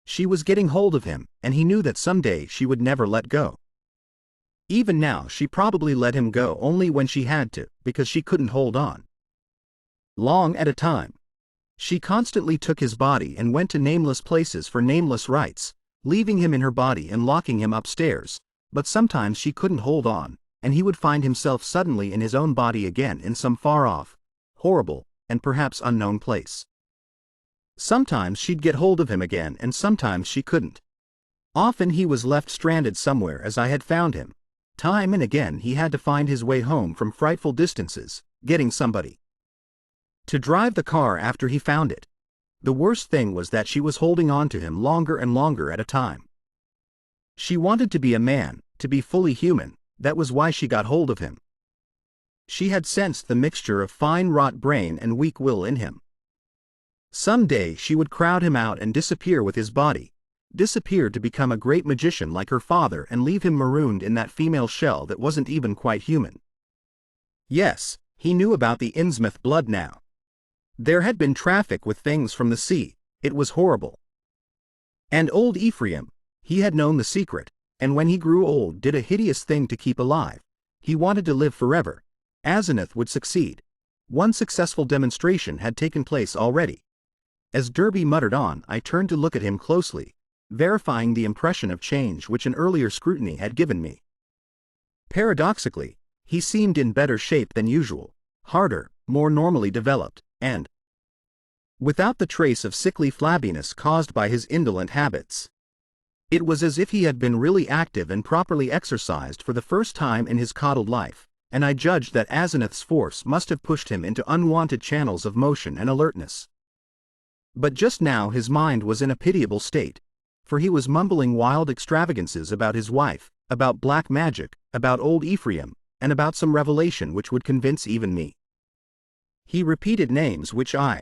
She was getting hold of him, and he knew that someday she would never let go. Even now she probably let him go only when she had to, because she couldn't hold on long at a time. She constantly took his body and went to nameless places for nameless rites, leaving him in her body and locking him upstairs, but sometimes she couldn't hold on, and he would find himself suddenly in his own body again in some far-off, horrible, and perhaps unknown place. Sometimes she'd get hold of him again and sometimes she couldn't. Often he was left stranded somewhere as I had found him. Time and again he had to find his way home from frightful distances, getting somebody to drive the car after he found it. The worst thing was that she was holding on to him longer and longer at a time. She wanted to be a man, to be fully human, that was why she got hold of him. She had sensed the mixture of fine wrought brain and weak will in him. Some day she would crowd him out and disappear with his body, disappear to become a great magician like her father and leave him marooned in that female shell that wasn't even quite human. Yes, he knew about the Innsmouth blood now. There had been traffic with things from the sea, it was horrible. And old Ephraim, he had known the secret, and when he grew old did a hideous thing to keep alive. He wanted to live forever. Asenath would succeed. One successful demonstration had taken place already. As Derby muttered on, I turned to look at him closely, verifying the impression of change which an earlier scrutiny had given me. Paradoxically, he seemed in better shape than usual, harder, more normally developed, and without the trace of sickly flabbiness caused by his indolent habits. It was as if he had been really active and properly exercised for the first time in his coddled life, and I judged that Asenath's force must have pushed him into unwanted channels of motion and alertness. But just now his mind was in a pitiable state, for he was mumbling wild extravagances about his wife, about black magic, about old Ephraim, and about some revelation which would convince even me. He repeated names which I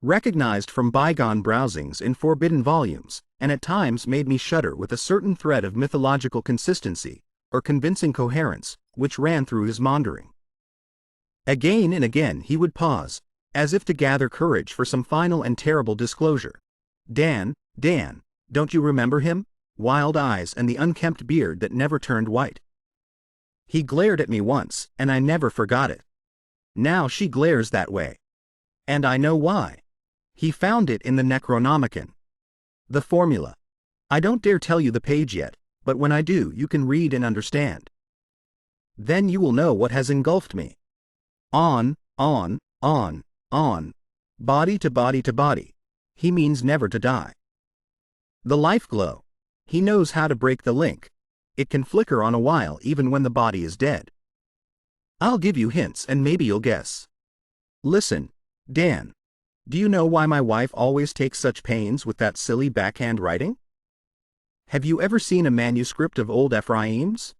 recognized from bygone browsings in forbidden volumes, and at times made me shudder with a certain thread of mythological consistency, or convincing coherence, which ran through his maundering. Again and again he would pause, as if to gather courage for some final and terrible disclosure. Dan, don't you remember him? Wild eyes and the unkempt beard that never turned white. He glared at me once, and I never forgot it. Now she glares that way. And I know why. He found it in the Necronomicon. The formula. I don't dare tell you the page yet, but when I do you can read and understand. Then you will know what has engulfed me. On, body to body to body. He means never to die. The life glow. He knows how to break the link. It can flicker on a while even when the body is dead. I'll give you hints and maybe you'll guess. Listen, Dan. Do you know why my wife always takes such pains with that silly backhand writing? Have you ever seen a manuscript of old Ephraim's?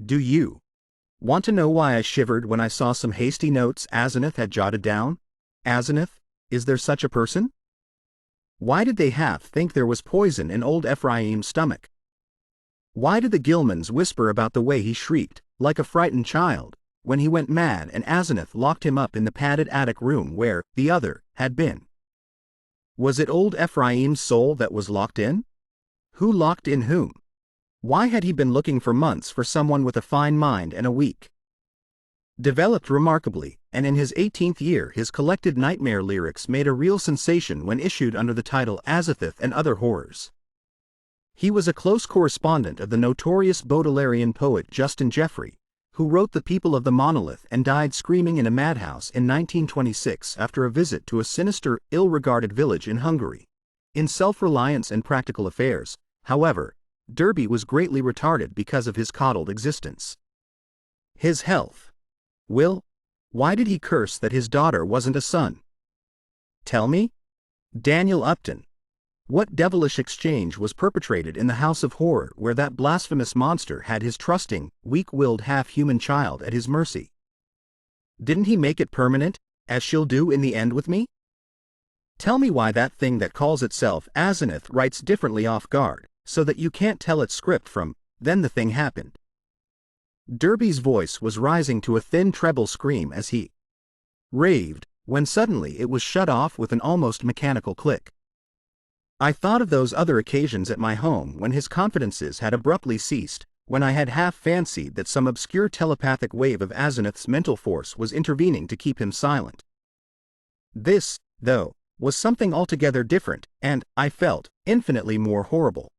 Do you want to know why I shivered when I saw some hasty notes Asenath had jotted down? Asenath, is there such a person? Why did they think there was poison in old Ephraim's stomach? Why did the Gilmans whisper about the way he shrieked, like a frightened child, when he went mad and Asenath locked him up in the padded attic room where the other had been? Was it old Ephraim's soul that was locked in? Who locked in whom? Why had he been looking for months for someone with a fine mind and a weak developed remarkably, and in his 18th year his collected nightmare lyrics made a real sensation when issued under the title Azathoth and Other Horrors. He was a close correspondent of the notorious Baudelairean poet Justin Jeffrey, who wrote The People of the Monolith and died screaming in a madhouse in 1926 after a visit to a sinister, ill-regarded village in Hungary. In self-reliance and practical affairs, however, Derby was greatly retarded because of his coddled existence. His health. Will, why did he curse that his daughter wasn't a son? Tell me? Daniel Upton. What devilish exchange was perpetrated in the house of horror where that blasphemous monster had his trusting, weak-willed half-human child at his mercy? Didn't he make it permanent, as she'll do in the end with me? Tell me why that thing that calls itself Asenath writes differently off guard, so that you can't tell its script from, then the thing happened. Derby's voice was rising to a thin treble scream as he raved, when suddenly it was shut off with an almost mechanical click. I thought of those other occasions at my home when his confidences had abruptly ceased, when I had half fancied that some obscure telepathic wave of Asenath's mental force was intervening to keep him silent. This, though, was something altogether different, and, I felt, infinitely more horrible.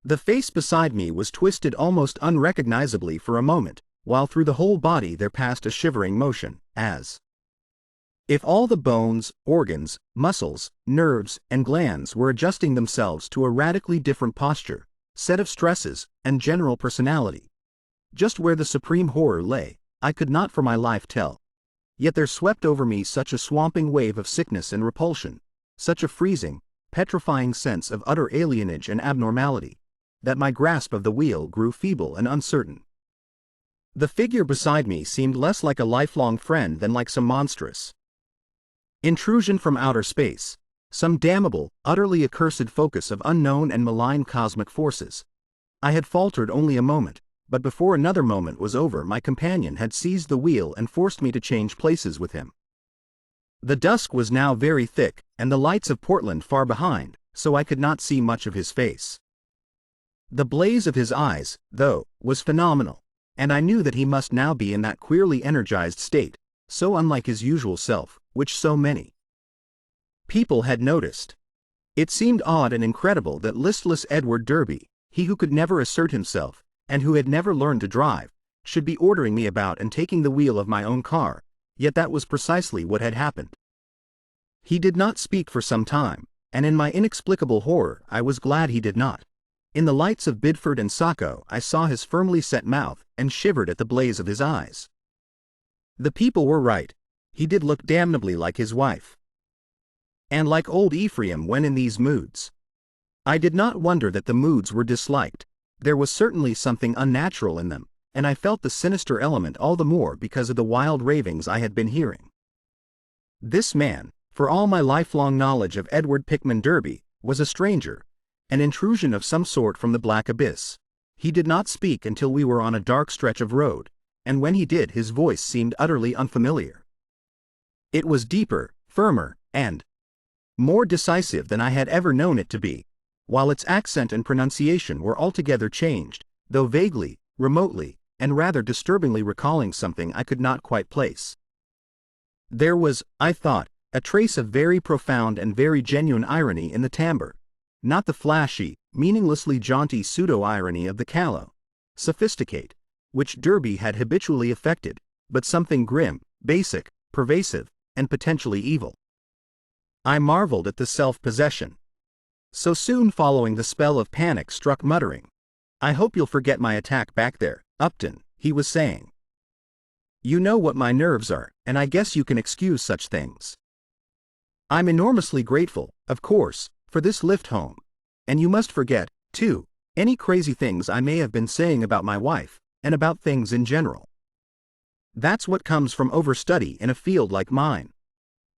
The face beside me was twisted almost unrecognizably for a moment, while through the whole body there passed a shivering motion, as if all the bones, organs, muscles, nerves, and glands were adjusting themselves to a radically different posture, set of stresses, and general personality. Just where the supreme horror lay, I could not for my life tell. Yet there swept over me such a swamping wave of sickness and repulsion, such a freezing, petrifying sense of utter alienage and abnormality, that my grasp of the wheel grew feeble and uncertain. The figure beside me seemed less like a lifelong friend than like some monstrous intrusion from outer space, some damnable, utterly accursed focus of unknown and malign cosmic forces. I had faltered only a moment, but before another moment was over my companion had seized the wheel and forced me to change places with him. The dusk was now very thick, and the lights of Portland far behind, so I could not see much of his face. The blaze of his eyes, though, was phenomenal, and I knew that he must now be in that queerly energized state, so unlike his usual self, which so many people had noticed. It seemed odd and incredible that listless Edward Derby, he who could never assert himself, and who had never learned to drive, should be ordering me about and taking the wheel of my own car, yet that was precisely what had happened. He did not speak for some time, and in my inexplicable horror I was glad he did not. In the lights of Bidford and Sacco I saw his firmly set mouth, and shivered at the blaze of his eyes. The people were right. He did look damnably like his wife. And like old Ephraim when in these moods. I did not wonder that the moods were disliked. There was certainly something unnatural in them, and I felt the sinister element all the more because of the wild ravings I had been hearing. This man, for all my lifelong knowledge of Edward Pickman Derby, was a stranger, an intrusion of some sort from the black abyss. He did not speak until we were on a dark stretch of road, and when he did his voice seemed utterly unfamiliar. It was deeper, firmer, and more decisive than I had ever known it to be, while its accent and pronunciation were altogether changed, though vaguely, remotely, and rather disturbingly recalling something I could not quite place. There was, I thought, a trace of very profound and very genuine irony in the timbre, not the flashy, meaninglessly jaunty pseudo-irony of the callow, sophisticate, which Derby had habitually affected, but something grim, basic, pervasive, and potentially evil. I marveled at the self-possession. So soon following the spell of panic struck muttering. "I hope you'll forget my attack back there, Upton," he was saying. "You know what my nerves are, and I guess you can excuse such things. I'm enormously grateful, of course, for this lift home. And you must forget, too, any crazy things I may have been saying about my wife, and about things in general. That's what comes from overstudy in a field like mine.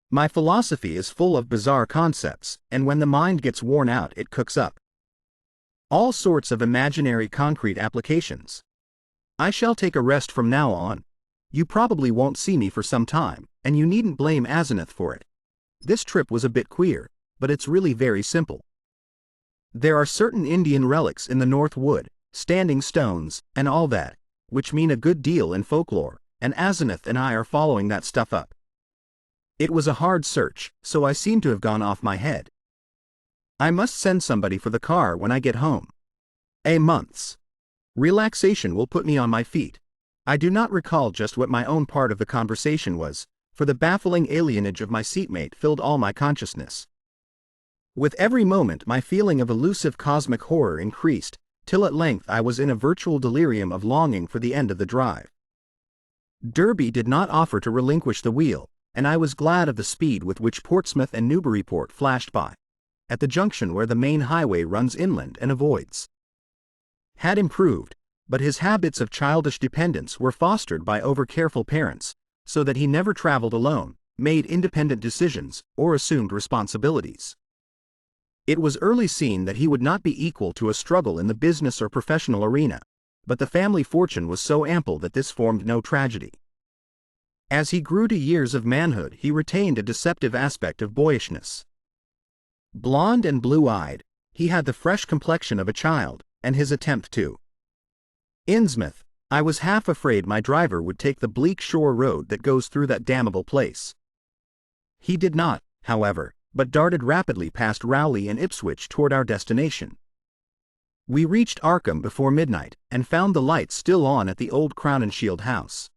My philosophy is full of bizarre concepts, and when the mind gets worn out it cooks up all sorts of imaginary concrete applications. I shall take a rest from now on. You probably won't see me for some time, and you needn't blame Asenath for it. This trip was a bit queer, but it's really very simple. There are certain Indian relics in the North Wood, standing stones, and all that, which mean a good deal in folklore, and Asenath and I are following that stuff up. It was a hard search, so I seem to have gone off my head. I must send somebody for the car when I get home. A month's relaxation will put me on my feet. I do not recall just what my own part of the conversation was, for the baffling alienage of my seatmate filled all my consciousness. With every moment my feeling of elusive cosmic horror increased, till at length I was in a virtual delirium of longing for the end of the drive. Derby did not offer to relinquish the wheel, and I was glad of the speed with which Portsmouth and Newburyport flashed by, at the junction where the main highway runs inland and avoids. Had improved, but his habits of childish dependence were fostered by over-careful parents, so that he never traveled alone, made independent decisions, or assumed responsibilities. It was early seen that he would not be equal to a struggle in the business or professional arena, but the family fortune was so ample that this formed no tragedy. As he grew to years of manhood, he retained a deceptive aspect of boyishness. Blond and blue-eyed, he had the fresh complexion of a child, and his attempt to Innsmouth, I was half afraid my driver would take the bleak shore road that goes through that damnable place. He did not, however, but darted rapidly past Rowley and Ipswich toward our destination. We reached Arkham before midnight, and found the lights still on at the old Crown and Shield house.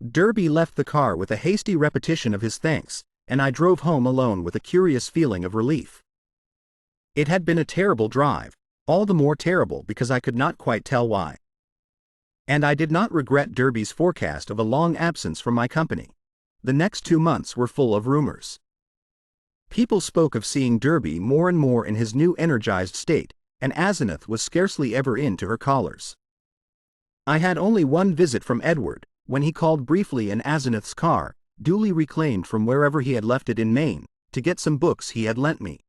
Derby left the car with a hasty repetition of his thanks, and I drove home alone with a curious feeling of relief. It had been a terrible drive, all the more terrible because I could not quite tell why. And I did not regret Derby's forecast of a long absence from my company. The next 2 months were full of rumors. People spoke of seeing Derby more and more in his new energized state, and Asenath was scarcely ever in to her callers. I had only one visit from Edward, when he called briefly in Asenath's car, duly reclaimed from wherever he had left it in Maine, to get some books he had lent me.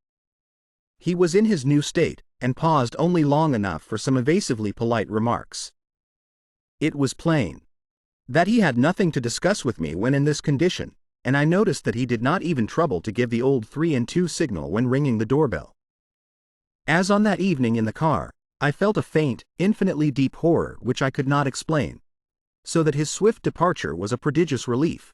He was in his new state, and paused only long enough for some evasively polite remarks. It was plain that he had nothing to discuss with me when in this condition, and I noticed that he did not even trouble to give the old 3 and 2 signal when ringing the doorbell. As on that evening in the car, I felt a faint, infinitely deep horror which I could not explain, so that his swift departure was a prodigious relief.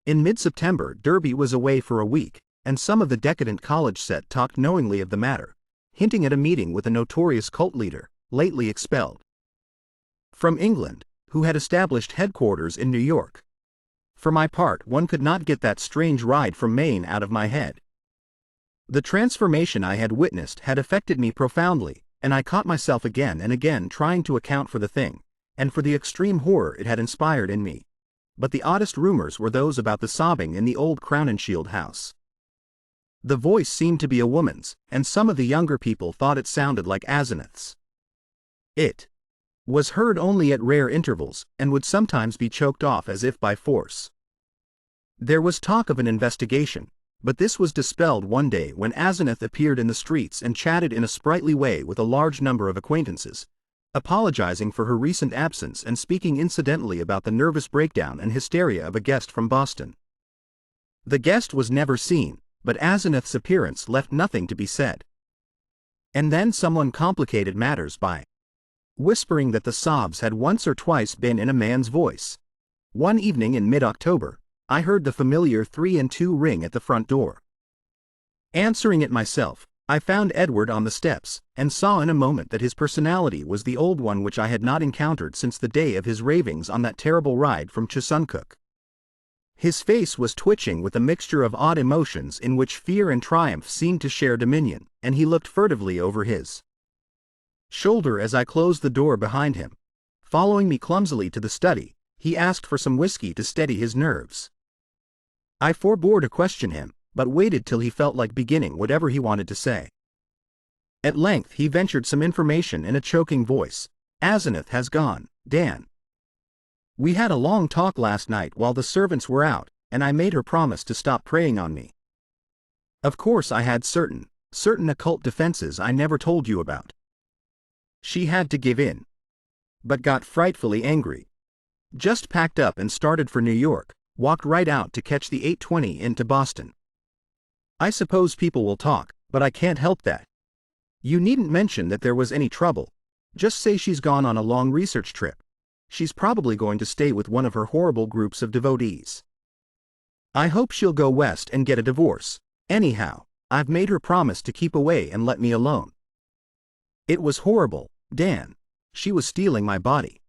In mid-September, Derby was away for a week, and some of the decadent college set talked knowingly of the matter, hinting at a meeting with a notorious cult leader, lately expelled from England, who had established headquarters in New York. For my part, one could not get that strange ride from Maine out of my head. The transformation I had witnessed had affected me profoundly, and I caught myself again and again trying to account for the thing, and for the extreme horror it had inspired in me. But the oddest rumors were those about the sobbing in the old Crown and Shield house. The voice seemed to be a woman's, and some of the younger people thought it sounded like Asenath's. It was heard only at rare intervals, and would sometimes be choked off as if by force. There was talk of an investigation, but this was dispelled one day when Asenath appeared in the streets and chatted in a sprightly way with a large number of acquaintances, apologizing for her recent absence and speaking incidentally about the nervous breakdown and hysteria of a guest from Boston. The guest was never seen, but Asenath's appearance left nothing to be said. And then someone complicated matters by whispering that the sobs had once or twice been in a man's voice. One evening in mid-October, I heard the familiar 3 and 2 ring at the front door. Answering it myself, I found Edward on the steps, and saw in a moment that his personality was the old one which I had not encountered since the day of his ravings on that terrible ride from Chesuncook. His face was twitching with a mixture of odd emotions in which fear and triumph seemed to share dominion, and he looked furtively over his shoulder as I closed the door behind him. Following me clumsily to the study, he asked for some whiskey to steady his nerves. I forbore to question him, but waited till he felt like beginning whatever he wanted to say. At length he ventured some information in a choking voice. "Asenath has gone, Dan. We had a long talk last night while the servants were out, and I made her promise to stop preying on me. Of course I had certain occult defenses I never told you about. She had to give in, but got frightfully angry. Just packed up and started for New York, walked right out to catch the 8:20 into Boston. I suppose people will talk, but I can't help that. You needn't mention that there was any trouble. Just say she's gone on a long research trip. She's probably going to stay with one of her horrible groups of devotees. I hope she'll go west and get a divorce. Anyhow, I've made her promise to keep away and let me alone. It was horrible, Dan. She was stealing my body.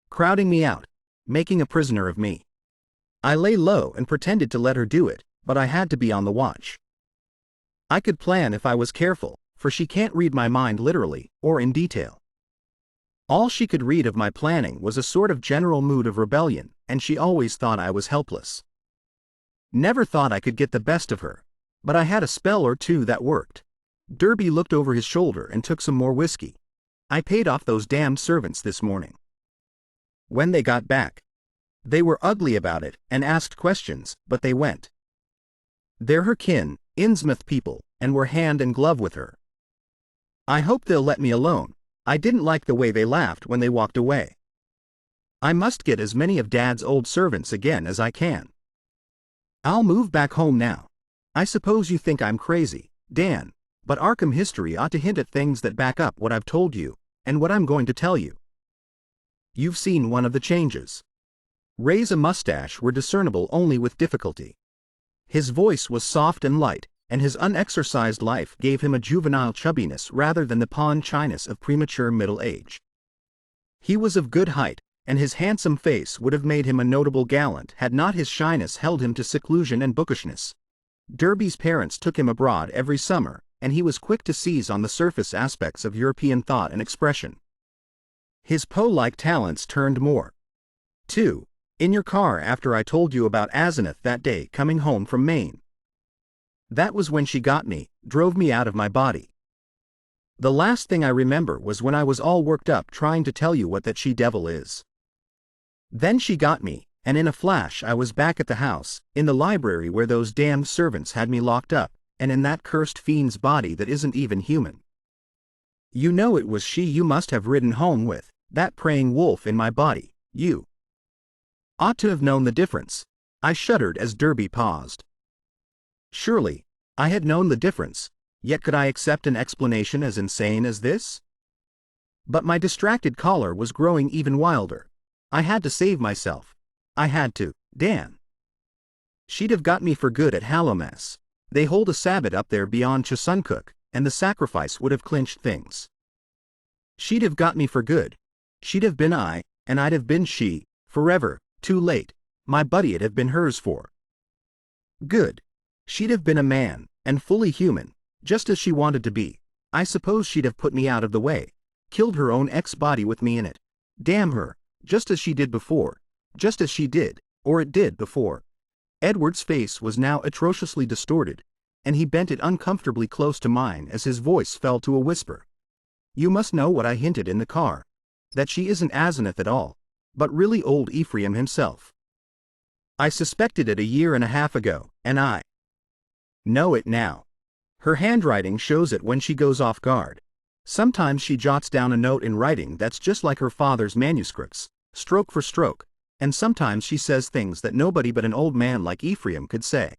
Crowding me out. Making a prisoner of me. I lay low and pretended to let her do it, but I had to be on the watch. I could plan if I was careful, for she can't read my mind literally, or in detail. All she could read of my planning was a sort of general mood of rebellion, and she always thought I was helpless. Never thought I could get the best of her, but I had a spell or two that worked. Derby looked over his shoulder and took some more whiskey. I paid off those damned servants this morning. When they got back, they were ugly about it and asked questions, but they went. They're her kin, Innsmouth people, and were hand and glove with her. I hope they'll let me alone. I didn't like the way they laughed when they walked away. I must get as many of Dad's old servants again as I can. I'll move back home now. I suppose you think I'm crazy, Dan, but Arkham history ought to hint at things that back up what I've told you, and what I'm going to tell you. You've seen one of the changes. Ray's mustache were discernible only with difficulty. His voice was soft and light, and his unexercised life gave him a juvenile chubbiness rather than the paunch-ness of premature middle age. He was of good height, and his handsome face would have made him a notable gallant had not his shyness held him to seclusion and bookishness. Derby's parents took him abroad every summer, and he was quick to seize on the surface aspects of European thought and expression. His Poe-like talents turned more. 2. In your car after I told you about Asenath that day coming home from Maine. That was when she got me, drove me out of my body. The last thing I remember was when I was all worked up trying to tell you what that she-devil is. Then she got me, and in a flash I was back at the house, in the library where those damned servants had me locked up, and in that cursed fiend's body that isn't even human. You know it was she you must have ridden home with, that praying wolf in my body, you. Ought to have known the difference. I shuddered as Derby paused. Surely, I had known the difference, yet could I accept an explanation as insane as this? But my distracted caller was growing even wilder. I had to save myself. I had to, Dan. She'd have got me for good at Hallowmas. They hold a Sabbath up there beyond Chesuncook, and the sacrifice would have clinched things. She'd have got me for good. She'd have been I, and I'd have been she, forever, too late, my buddy'd have been hers for good. She'd have been a man, and fully human, just as she wanted to be. I suppose she'd have put me out of the way, killed her own ex-body with me in it. Damn her, just as she did before, just as she did, or it did before. Edward's face was now atrociously distorted, and he bent it uncomfortably close to mine as his voice fell to a whisper. You must know what I hinted in the car, that she isn't Asenath at all, but really old Ephraim himself. I suspected it a year and a half ago, and I know it now. Her handwriting shows it when she goes off guard. Sometimes she jots down a note in writing that's just like her father's manuscripts, stroke for stroke, and sometimes she says things that nobody but an old man like Ephraim could say.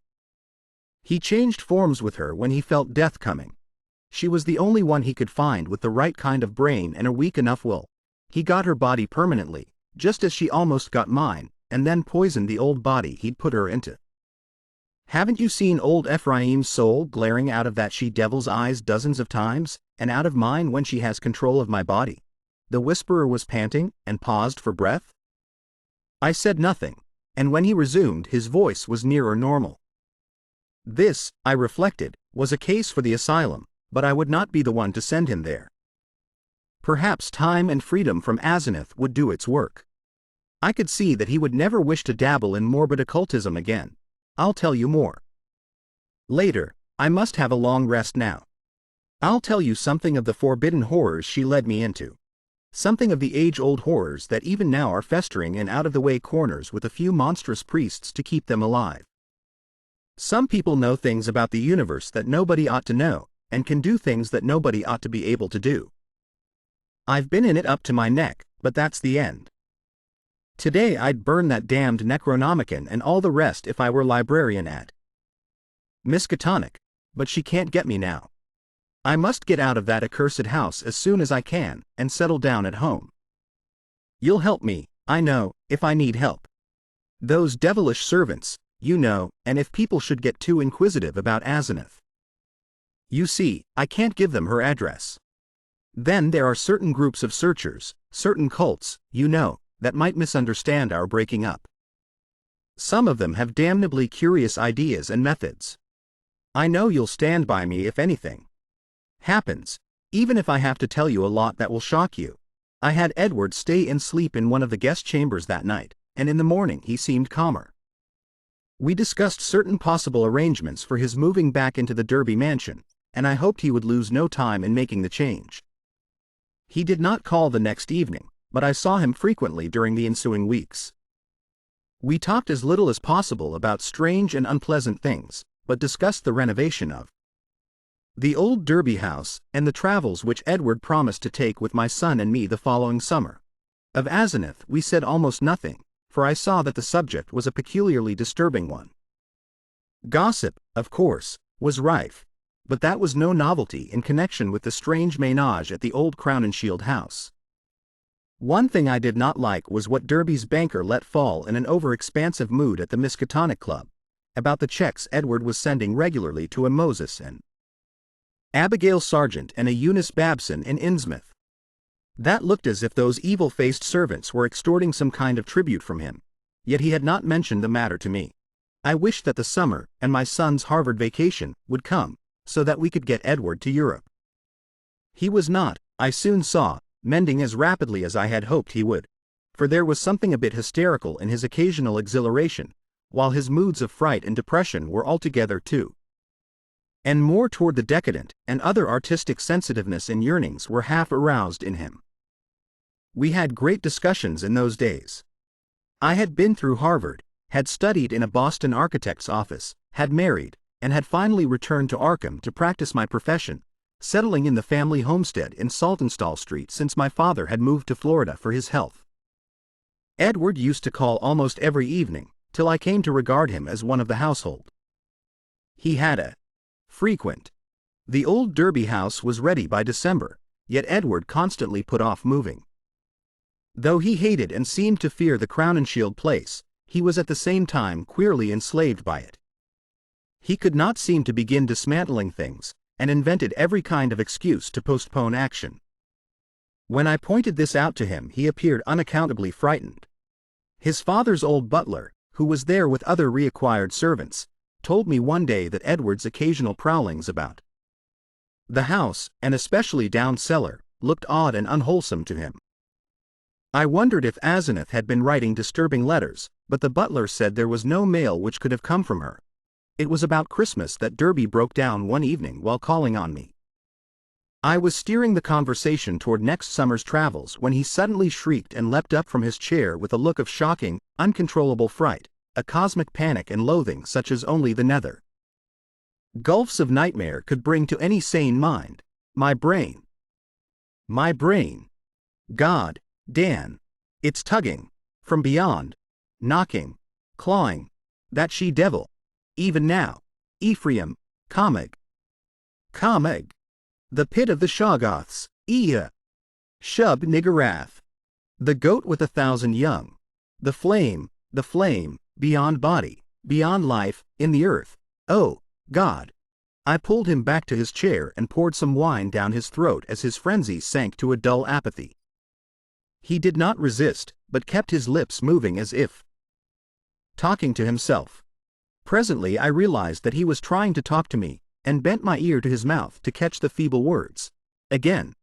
He changed forms with her when he felt death coming. She was the only one he could find with the right kind of brain and a weak enough will. He got her body permanently, just as she almost got mine, and then poisoned the old body he'd put her into. Haven't you seen old Ephraim's soul glaring out of that she-devil's eyes dozens of times, and out of mine when she has control of my body? The whisperer was panting, and paused for breath. I said nothing, and when he resumed his voice was nearer normal. This, I reflected, was a case for the asylum, but I would not be the one to send him there. Perhaps time and freedom from Asenath would do its work. I could see that he would never wish to dabble in morbid occultism again. I'll tell you more later. I must have a long rest now. I'll tell you something of the forbidden horrors she led me into. Something of the age-old horrors that even now are festering in out-of-the-way corners with a few monstrous priests to keep them alive. Some people know things about the universe that nobody ought to know, and can do things that nobody ought to be able to do. I've been in it up to my neck, but that's the end. Today I'd burn that damned Necronomicon and all the rest if I were librarian at Miskatonic, but she can't get me now. I must get out of that accursed house as soon as I can, and settle down at home. You'll help me, I know, if I need help. Those devilish servants, you know, and if people should get too inquisitive about Asenath. You see, I can't give them her address. Then there are certain groups of searchers, certain cults, you know, that might misunderstand our breaking up. Some of them have damnably curious ideas and methods. I know you'll stand by me if anything happens, even if I have to tell you a lot that will shock you. I had Edward stay and sleep in one of the guest chambers that night, and in the morning he seemed calmer. We discussed certain possible arrangements for his moving back into the Derby mansion, and I hoped he would lose no time in making the change. He did not call the next evening, but I saw him frequently during the ensuing weeks. We talked as little as possible about strange and unpleasant things, but discussed the renovation of the old Derby house and the travels which Edward promised to take with my son and me the following summer. Of Asenath we said almost nothing, for I saw that the subject was a peculiarly disturbing one. Gossip, of course, was rife, but that was no novelty in connection with the strange ménage at the old Crown and Shield house. One thing I did not like was what Derby's banker let fall in an over-expansive mood at the Miskatonic Club, about the checks Edward was sending regularly to a Moses and Abigail Sargent and a Eunice Babson in Innsmouth. That looked as if those evil-faced servants were extorting some kind of tribute from him, yet he had not mentioned the matter to me. I wished that the summer and my son's Harvard vacation would come, so that we could get Edward to Europe. He was not, I soon saw, mending as rapidly as I had hoped he would, for there was something a bit hysterical in his occasional exhilaration, while his moods of fright and depression were altogether too, and more toward the decadent, and other artistic sensitiveness and yearnings were half aroused in him. We had great discussions in those days. I had been through Harvard, had studied in a Boston architect's office, had married, and had finally returned to Arkham to practice my profession, settling in the family homestead in Saltonstall Street since my father had moved to Florida for his health. Edward used to call almost every evening, till I came to regard him as one of the household. He had a frequent. The old Derby house was ready by December, yet Edward constantly put off moving. Though he hated and seemed to fear the Crown and Shield place, he was at the same time queerly enslaved by it. He could not seem to begin dismantling things, and invented every kind of excuse to postpone action. When I pointed this out to him he appeared unaccountably frightened. His father's old butler, who was there with other reacquired servants, told me one day that Edward's occasional prowlings about the house, and especially down cellar, looked odd and unwholesome to him. I wondered if Asenath had been writing disturbing letters, but the butler said there was no mail which could have come from her. It was about Christmas that Derby broke down one evening while calling on me. I was steering the conversation toward next summer's travels when he suddenly shrieked and leapt up from his chair with a look of shocking, uncontrollable fright, a cosmic panic and loathing such as only the nether gulfs of nightmare could bring to any sane mind. My brain. God, Dan. It's tugging. From beyond. Knocking. Clawing. That she-devil. Even now. Ephraim. Comeg. The pit of the Shoggoths. Ea. Shub Niggurath. The goat with 1,000 young. The flame, beyond body, beyond life, in the earth. Oh, God. I pulled him back to his chair and poured some wine down his throat as his frenzy sank to a dull apathy. He did not resist, but kept his lips moving as if talking to himself. Presently I realized that he was trying to talk to me, and bent my ear to his mouth to catch the feeble words. Again,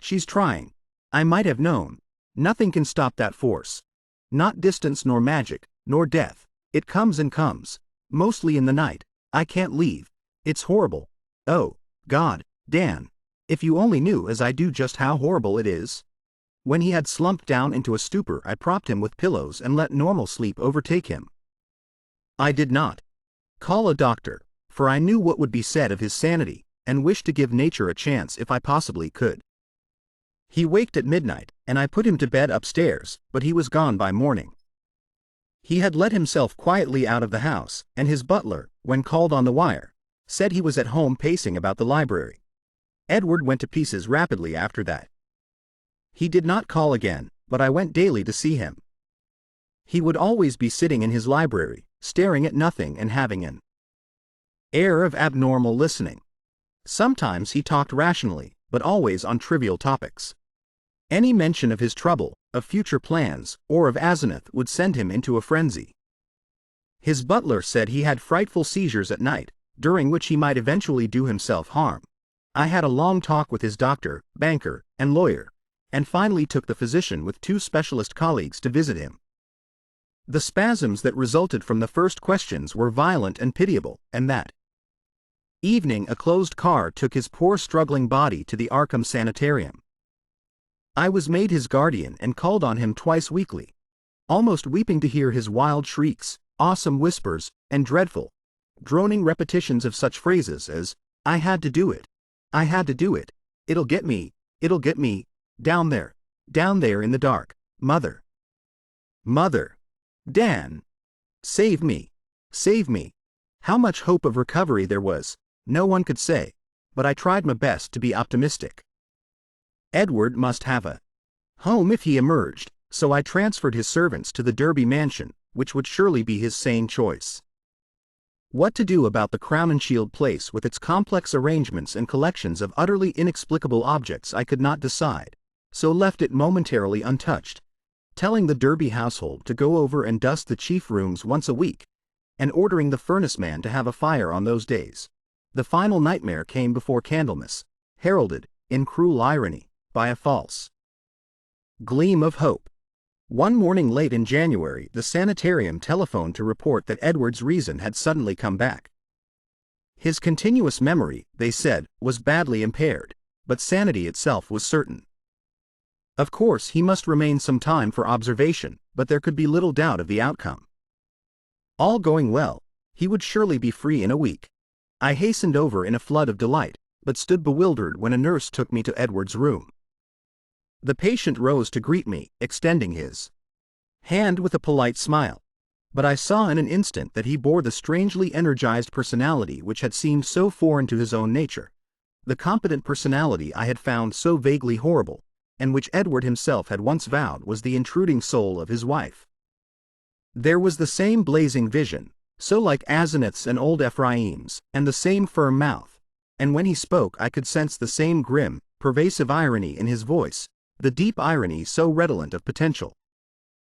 she's trying. I might have known. Nothing can stop that force. Not distance nor magic, nor death. It comes and comes. Mostly in the night. I can't leave. It's horrible. Oh, God, Dan. If you only knew as I do just how horrible it is. When he had slumped down into a stupor I propped him with pillows and let normal sleep overtake him. I did not call a doctor, for I knew what would be said of his sanity, and wished to give nature a chance if I possibly could. He waked at midnight, and I put him to bed upstairs, but he was gone by morning. He had let himself quietly out of the house, and his butler, when called on the wire, said he was at home pacing about the library. Edward went to pieces rapidly after that. He did not call again, but I went daily to see him. He would always be sitting in his library, staring at nothing and having an air of abnormal listening. Sometimes he talked rationally, but always on trivial topics. Any mention of his trouble, of future plans, or of Asenath would send him into a frenzy. His butler said he had frightful seizures at night, during which he might eventually do himself harm. I had a long talk with his doctor, banker, and lawyer, and finally took the physician with 2 specialist colleagues to visit him. The spasms that resulted from the first questions were violent and pitiable, and that evening a closed car took his poor struggling body to the Arkham Sanitarium. I was made his guardian and called on him twice weekly, almost weeping to hear his wild shrieks, awesome whispers, and dreadful, droning repetitions of such phrases as, "I had to do it. I had to do it. It'll get me. It'll get me. Down there in the dark. Mother. Mother. Dan. Save me. Save me." How much hope of recovery there was, no one could say, but I tried my best to be optimistic. Edward must have a home if he emerged, so I transferred his servants to the Derby mansion, which would surely be his sane choice. What to do about the Crown and Shield place with its complex arrangements and collections of utterly inexplicable objects I could not decide, so left it momentarily untouched, telling the Derby household to go over and dust the chief rooms once a week, and ordering the furnace man to have a fire on those days. The final nightmare came before Candlemas, heralded, in cruel irony, by a false gleam of hope. One morning late in January, the sanitarium telephoned to report that Edward's reason had suddenly come back. His continuous memory, they said, was badly impaired, but sanity itself was certain. Of course, he must remain some time for observation, but there could be little doubt of the outcome. All going well, he would surely be free in a week. I hastened over in a flood of delight, but stood bewildered when a nurse took me to Edward's room. The patient rose to greet me, extending his hand with a polite smile, but I saw in an instant that he bore the strangely energized personality which had seemed so foreign to his own nature, the competent personality I had found so vaguely horrible, and which Edward himself had once vowed was the intruding soul of his wife. There was the same blazing vision, so like Asenath's and old Ephraim's, and the same firm mouth, and when he spoke I could sense the same grim, pervasive irony in his voice, the deep irony so redolent of potential